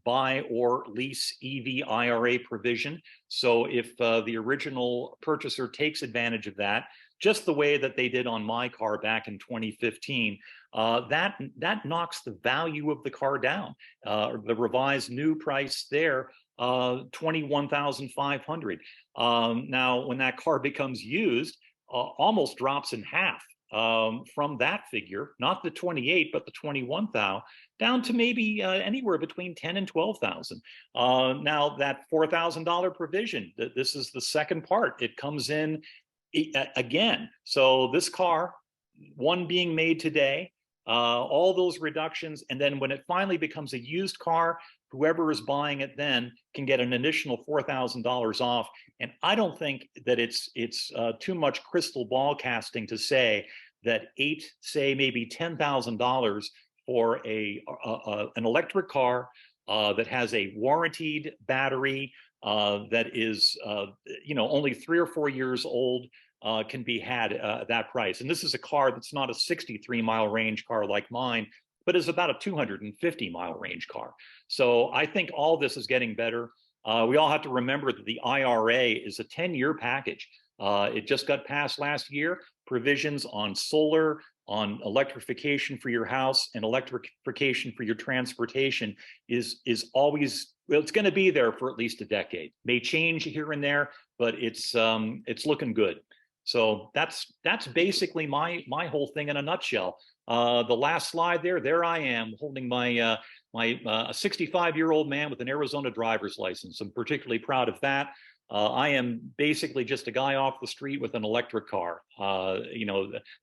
buy or lease EV IRA provision. So if the original purchaser takes advantage of that, just the way that they did on my car back in 2015, that knocks the value of the car down. The revised new price there, $21,500. Now, when that car becomes used, almost drops in half from that figure, not the 28, but the 21,000, down to maybe anywhere between 10 and 12,000. Now that $4,000 provision, this is the second part. It comes in again. So this car, one being made today, all those reductions, and then when it finally becomes a used car, whoever is buying it then can get an additional $4,000 off. And I don't think that it's too much crystal ball casting to say that maybe $10,000 for an electric car that has a warranted battery that is only 3 or 4 years old can be had at that price. And this is a car that's not a 63-mile range car like mine, but is about a 250-mile range car. So I think all this is getting better. We all have to remember that the IRA is a 10-year package. It just got passed last year. Provisions on solar, on electrification for your house, and electrification for your transportation is always, well, it's going to be there for at least a decade. May change here and there, but it's looking good. So that's basically my whole thing in a nutshell. The last slide there I am holding my 65-year-old man with an Arizona driver's license. I'm particularly proud of that. I am basically just a guy off the street with an electric car.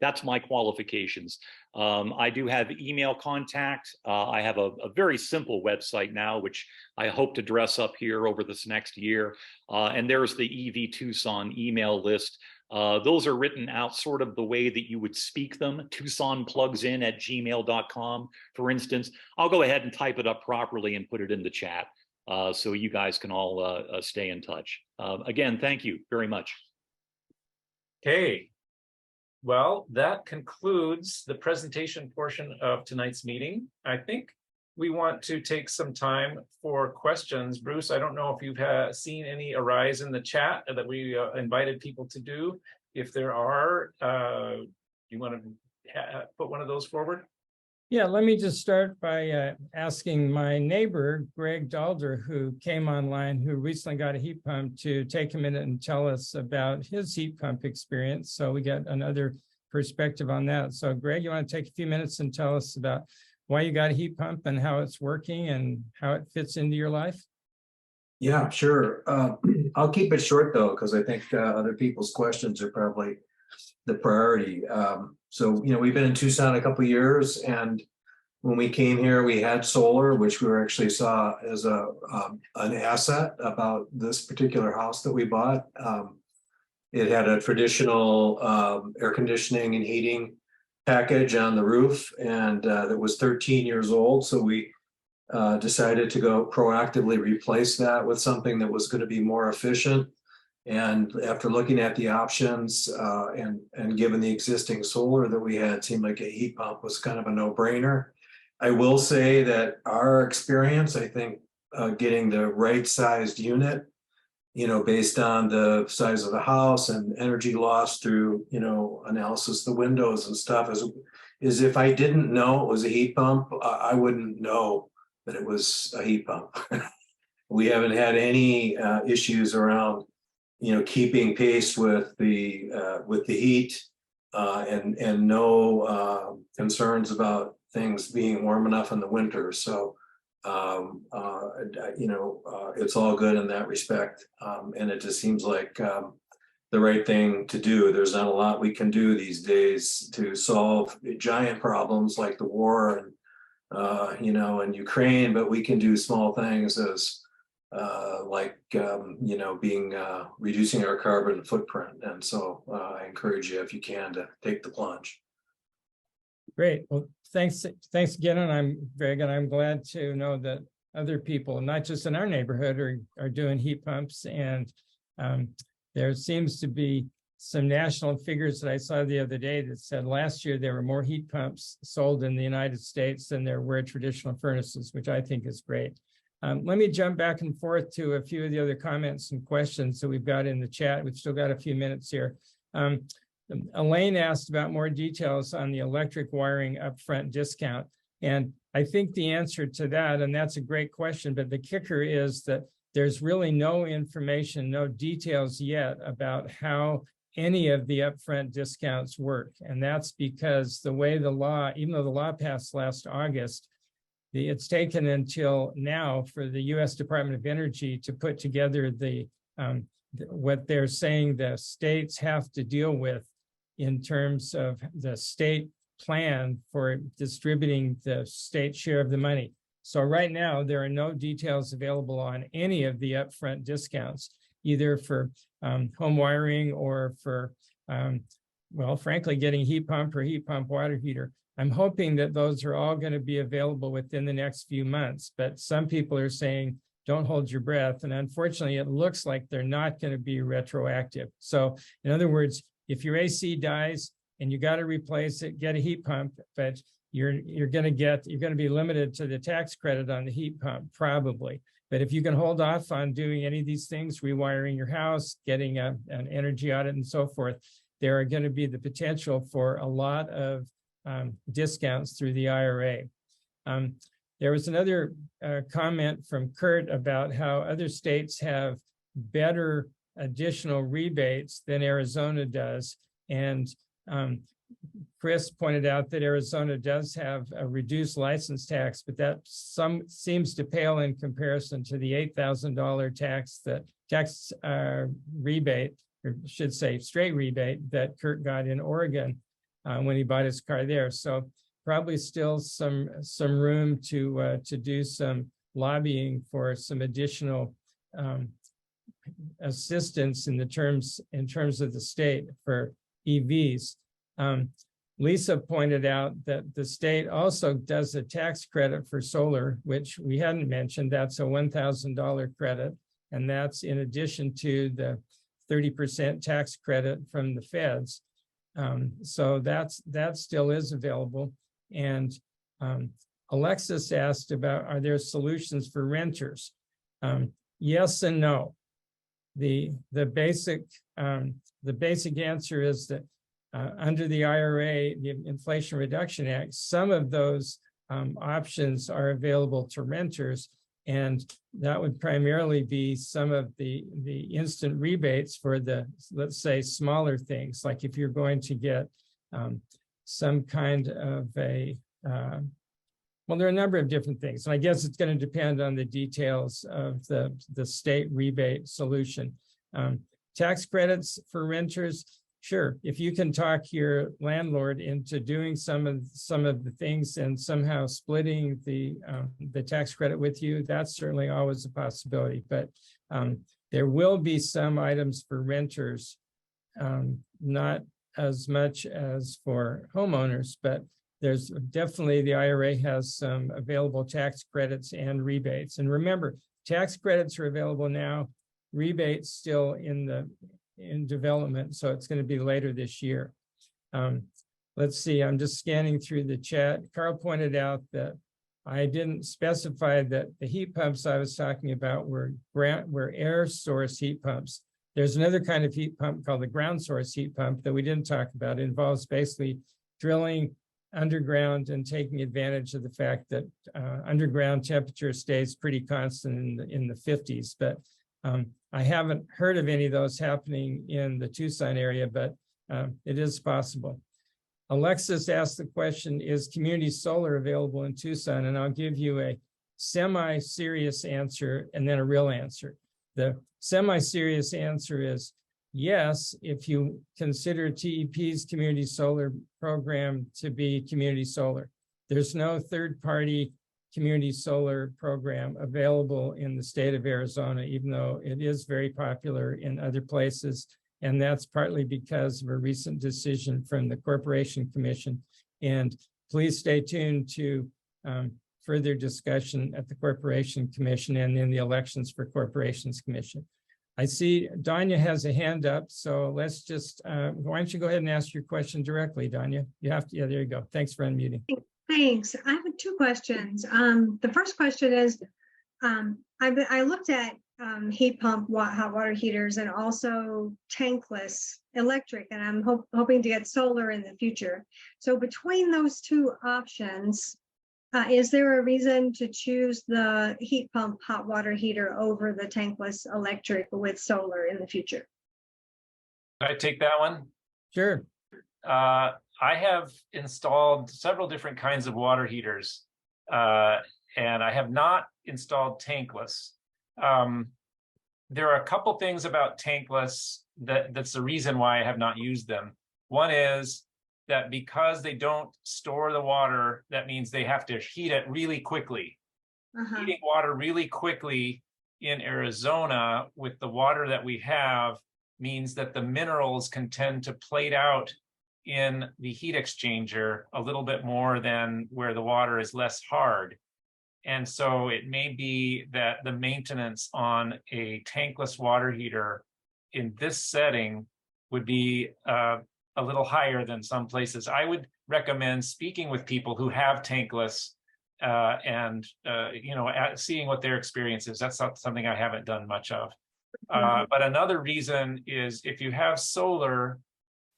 That's my qualifications. I do have email contact. I have a very simple website now, which I hope to dress up here over this next year. And there's the EV Tucson email list. Those are written out sort of the way that you would speak them. TucsonPlugsIn@gmail.com, for instance. I'll go ahead and type it up properly and put it in the chat so you guys can all stay in touch. Again, thank you very much. Okay. Well, that concludes the presentation portion of tonight's meeting. I think we want to take some time for questions. Bruce, I don't know if you've seen any arise in the chat that we invited people to do. If there are, you want to put one of those forward? Yeah, let me just start by asking my neighbor, Greg Dalder, who came online, who recently got a heat pump, to take a minute and tell us about his heat pump experience. So we get another perspective on that. So Greg, you want to take a few minutes and tell us about why you got a heat pump and how it's working and how it fits into your life? Yeah, sure. I'll keep it short though, because I think other people's questions are probably the priority. So, we've been in Tucson a couple of years, and when we came here, we had solar, which we actually saw as an asset about this particular house that we bought. It had a traditional air conditioning and heating package on the roof, and that was 13 years old. So we decided to go proactively replace that with something that was going to be more efficient. And after looking at the options and given the existing solar that we had, it seemed like a heat pump was kind of a no-brainer. I will say that our experience, I think getting the right sized unit, based on the size of the house and energy loss through, analysis of the windows and stuff, is if I didn't know it was a heat pump, I wouldn't know that it was a heat pump. We haven't had any issues around keeping pace with the heat, and no concerns about things being warm enough in the winter. So it's all good in that respect, and it just seems like the right thing to do. There's not a lot we can do these days to solve giant problems like the war and in Ukraine, but we can do small things as being reducing our carbon footprint. And so I encourage you, if you can, to take the plunge. Great. Well, thanks again. And I'm very good. I'm glad to know that other people, not just in our neighborhood, are doing heat pumps. And there seems to be some national figures that I saw the other day that said last year there were more heat pumps sold in the United States than there were traditional furnaces, which I think is great. Let me jump back and forth to a few of the other comments and questions that we've got in the chat. We've still got a few minutes here. Elaine asked about more details on the electric wiring upfront discount. And I think the answer to that, and that's a great question, but the kicker is that there's really no information, no details yet about how any of the upfront discounts work. And that's because the way the law, even though the law passed last August, it's taken until now for the U.S. Department of Energy to put together what they're saying the states have to deal with in terms of the state plan for distributing the state share of the money. So right now, there are no details available on any of the upfront discounts, either for home wiring or for, well, frankly, getting heat pump or heat pump water heater. I'm hoping that those are all going to be available within the next few months, but some people are saying, don't hold your breath. And unfortunately, it looks like they're not going to be retroactive. So in other words, if your AC dies and you got to replace it, get a heat pump, but you're going to be limited to the tax credit on the heat pump, probably. But if you can hold off on doing any of these things, rewiring your house, getting an energy audit and so forth, there are going to be the potential for a lot of discounts through the IRA. There was another comment from Kurt about how other states have better additional rebates than Arizona does. And Chris pointed out that Arizona does have a reduced license tax, but that seems to pale in comparison to the $8,000 tax rebate, or should say straight rebate, that Kurt got in Oregon when he bought his car there. So probably still some room to do some lobbying for some additional assistance in terms of the state for EVs. Lisa pointed out that the state also does a tax credit for solar, which we hadn't mentioned. That's a $1,000 credit, and that's in addition to the 30% tax credit from the feds. So that still is available. And Alexis asked about, are there solutions for renters? Yes and no. The basic answer is that under the IRA, the Inflation Reduction Act, some of those options are available to renters, and that would primarily be some of the instant rebates for the, let's say, smaller things, like if you're going to get some kind of well, there are a number of different things, and I guess it's going to depend on the details of the state rebate solution. Tax credits for renters, sure. If you can talk your landlord into doing some of the things and somehow splitting the tax credit with you, that's certainly always a possibility. But there will be some items for renters, not as much as for homeowners, but there's definitely, the IRA has some available tax credits and rebates. And remember, tax credits are available now, rebates still in development, so it's going to be later this year. Let's see, I'm just scanning through the chat. Carl pointed out that I didn't specify that the heat pumps I was talking about were air source heat pumps. There's another kind of heat pump called the ground source heat pump that we didn't talk about. It involves basically drilling underground and taking advantage of the fact that underground temperature stays pretty constant in the 50s. But I haven't heard of any of those happening in the Tucson area, but it is possible. Alexis asked the question, is community solar available in Tucson? And I'll give you a semi-serious answer and then a real answer. The semi-serious answer is yes, if you consider TEP's community solar program to be community solar. There's no third-party community solar program available in the state of Arizona, even though it is very popular in other places. And that's partly because of a recent decision from the Corporation Commission. And please stay tuned to further discussion at the Corporation Commission and in the Elections for Corporations Commission. I see Danya has a hand up, so let's just, why don't you go ahead and ask your question directly, Danya? You have to, yeah, there you go. Thanks for unmuting. Thanks. I have two questions. The first question is, I looked at heat pump hot water heaters and also tankless electric, and I'm hoping to get solar in the future. So between those two options, is there a reason to choose the heat pump hot water heater over the tankless electric with solar in the future? Can I take that one? Sure. I have installed several different kinds of water heaters, and I have not installed tankless. There are a couple things about tankless that's the reason why I have not used them. One is that because they don't store the water, that means they have to heat it really quickly. Heating water really quickly in Arizona with the water that we have means that the minerals can tend to plate out in the heat exchanger a little bit more than where the water is less hard. And so it may be that the maintenance on a tankless water heater in this setting would be a little higher than some places. I would recommend speaking with people who have tankless and seeing what their experience is. That's not something I haven't done much of. But another reason is if you have solar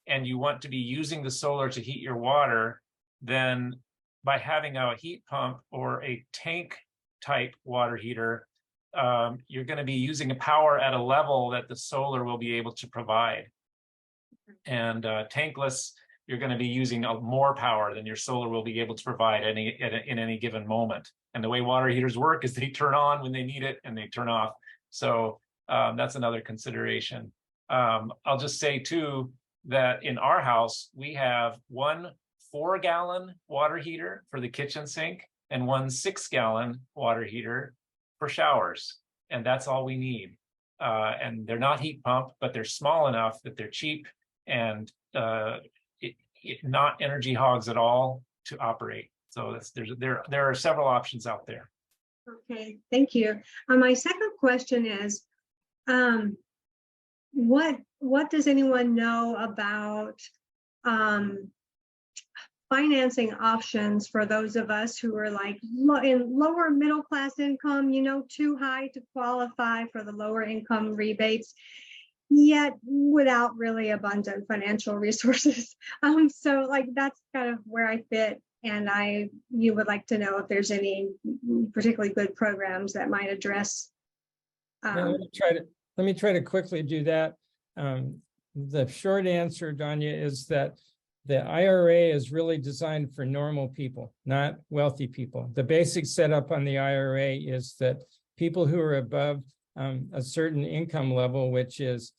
and you want to be using the solar to heat your water, then by having a heat pump or a tank type water heater, you're going to be using power at a level that the solar will be able to provide. And tankless, you're going to be using more power than your solar will be able to provide in any given moment. And the way water heaters work is they turn on when they need it and they turn off. So that's another consideration. I'll just say too that in our house, we have one 4-gallon water heater for the kitchen sink and one 6-gallon water heater for showers. And that's all we need. And they're not heat pump, but they're small enough that they're cheap and not energy hogs at all to operate. So there are several options out there. Okay, thank you. My second question is, what does anyone know about financing options for those of us who are like in lower middle class income, too high to qualify for the lower income rebates, yet without really abundant financial resources? So like that's kind of where I fit, and you would like to know if there's any particularly good programs that might address. Let me try to quickly do that. The short answer, Danya, is that the IRA is really designed for normal people, not wealthy people. The basic setup on the IRA is that people who are above a certain income level, which is,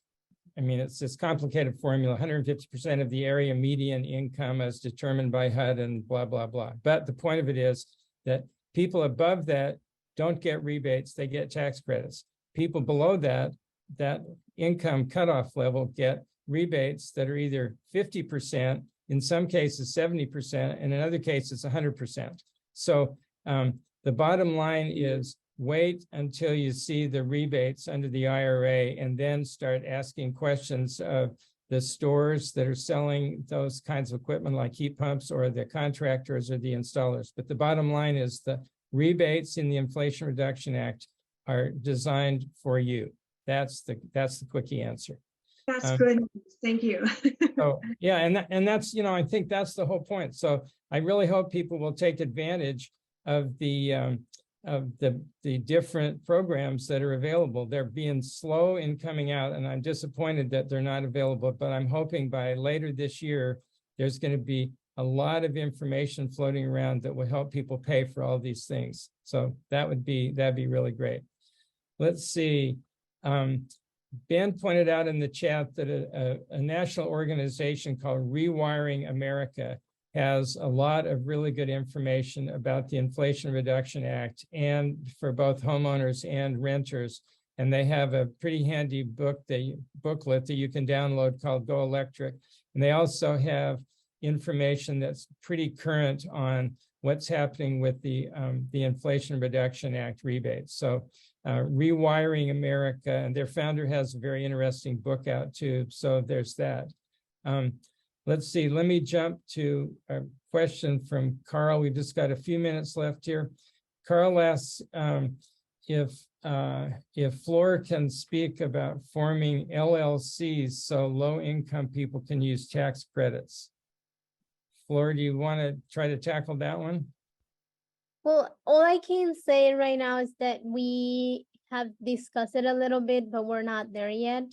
it's this complicated formula, 150% of the area median income as determined by HUD and blah, blah, blah. But the point of it is that people above that don't get rebates, they get tax credits. People below that income cutoff level get rebates that are either 50%, in some cases 70%, and in other cases 100%. So the bottom line is wait until you see the rebates under the IRA and then start asking questions of the stores that are selling those kinds of equipment like heat pumps or the contractors or the installers. But the bottom line is the rebates in the Inflation Reduction Act are designed for you. That's the quickie answer. That's good. Thank you. So yeah, and that's, I think that's the whole point. So I really hope people will take advantage of the different programs that are available. They're being slow in coming out, and I'm disappointed that they're not available, but I'm hoping by later this year, there's going to be a lot of information floating around that will help people pay for all these things. So that'd be really great. Let's see. Ben pointed out in the chat that a national organization called Rewiring America has a lot of really good information about the Inflation Reduction Act and for both homeowners and renters. And they have a pretty handy booklet that you can download called Go Electric. And they also have information that's pretty current on what's happening with the Inflation Reduction Act rebates. So Rewiring America, and their founder has a very interesting book out too. So there's that. Let's see, let me jump to a question from Carl. We've just got a few minutes left here. Carl asks if Flor can speak about forming LLCs so low-income people can use tax credits. Flor, do you want to try to tackle that one? Well, all I can say right now is that we have discussed it a little bit, but we're not there yet.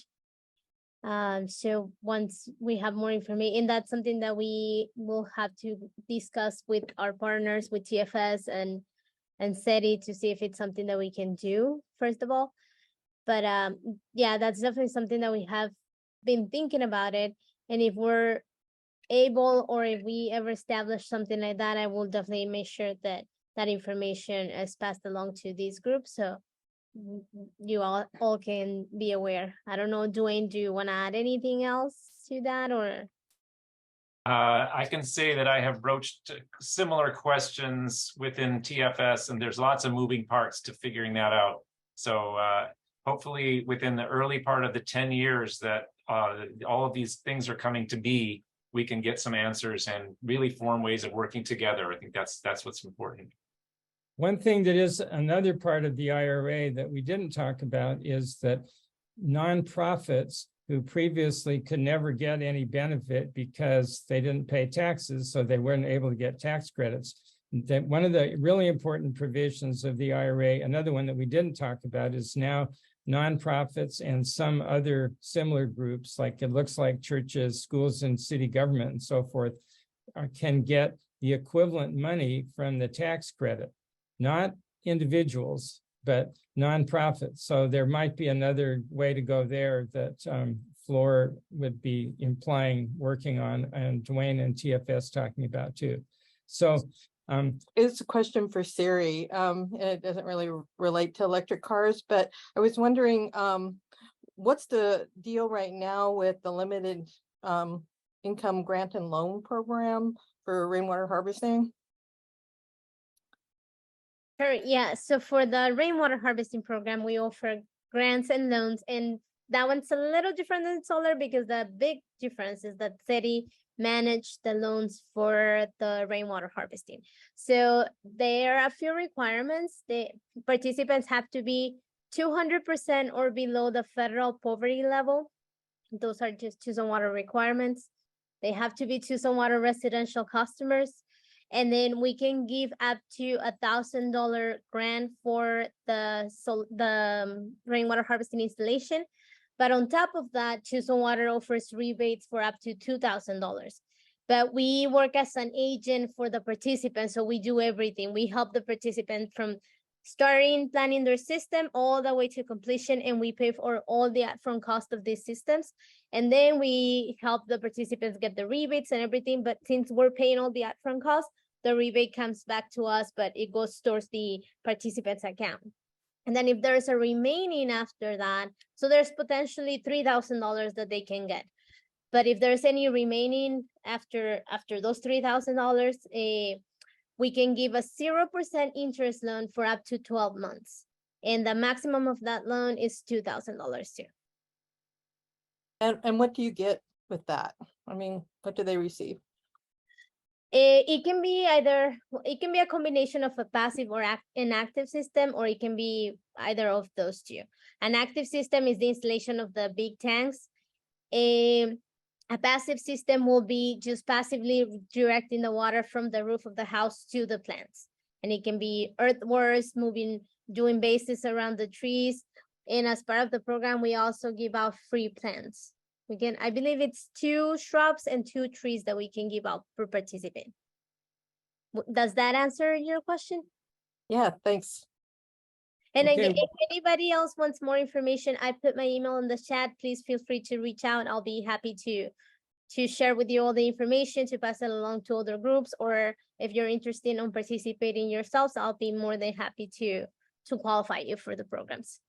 So once we have more information, and that's something that we will have to discuss with our partners, with TFS and SERI, to see if it's something that we can do, first of all. But yeah, that's definitely something that we have been thinking about it. And if we're able, or if we ever establish something like that, I will definitely make sure that that information is passed along to these groups, so you all can be aware. I don't know, Duane, do you want to add anything else to that, or? I can say that I have broached similar questions within TFS, and there's lots of moving parts to figuring that out. So hopefully within the early part of the 10 years that all of these things are coming to be, we can get some answers and really form ways of working together. I think that's what's important. One thing that is another part of the IRA that we didn't talk about is that nonprofits who previously could never get any benefit because they didn't pay taxes, so they weren't able to get tax credits. That one of the really important provisions of the IRA, another one that we didn't talk about, is now nonprofits and some other similar groups, like it looks like churches, schools, and city government and so forth, can get the equivalent money from the tax credit. Not individuals, but nonprofits. So there might be another way to go there that Flor would be implying working on, and Duane and TFS talking about too. So it's a question for SERI. And it doesn't really relate to electric cars, but I was wondering, what's the deal right now with the limited income grant and loan program for rainwater harvesting? Sure, yeah. So for the rainwater harvesting program, we offer grants and loans, and that one's a little different than solar because the big difference is that SERI manage the loans for the rainwater harvesting. So there are a few requirements. The participants have to be 200% or below the federal poverty level. Those are just Tucson Water requirements. They have to be Tucson Water residential customers. And then we can give up to $1,000 grant for the rainwater harvesting installation. But on top of that, Tucson Water offers rebates for up to $2,000. But we work as an agent for the participants, so we do everything. We help the participant from starting planning their system all the way to completion, and we pay for all the upfront cost of these systems. And then we help the participants get the rebates and everything. But since we're paying all the upfront costs, the rebate comes back to us, but it goes towards the participant's account. And then if there's a remaining after that, so there's potentially $3,000 that they can get. But if there's any remaining after those $3,000, we can give a 0% interest loan for up to 12 months. And the maximum of that loan is $2,000 too. And what do you get with that? I mean, what do they receive? It can be a combination of a passive or an active system, or it can be either of those two. An active system is the installation of the big tanks. A passive system will be just passively directing the water from the roof of the house to the plants. And it can be earthworks, doing bases around the trees. And as part of the program, we also give out free plants. I believe it's 2 shrubs and 2 trees that we can give out per participant. Does that answer your question? Yeah, thanks. And Okay. if anybody else wants more information, I put my email in the chat. Please feel free to reach out. I'll be happy to to share with you all the information, to pass it along to other groups, or if you're interested in participating yourselves, I'll be more than happy to qualify you for the programs.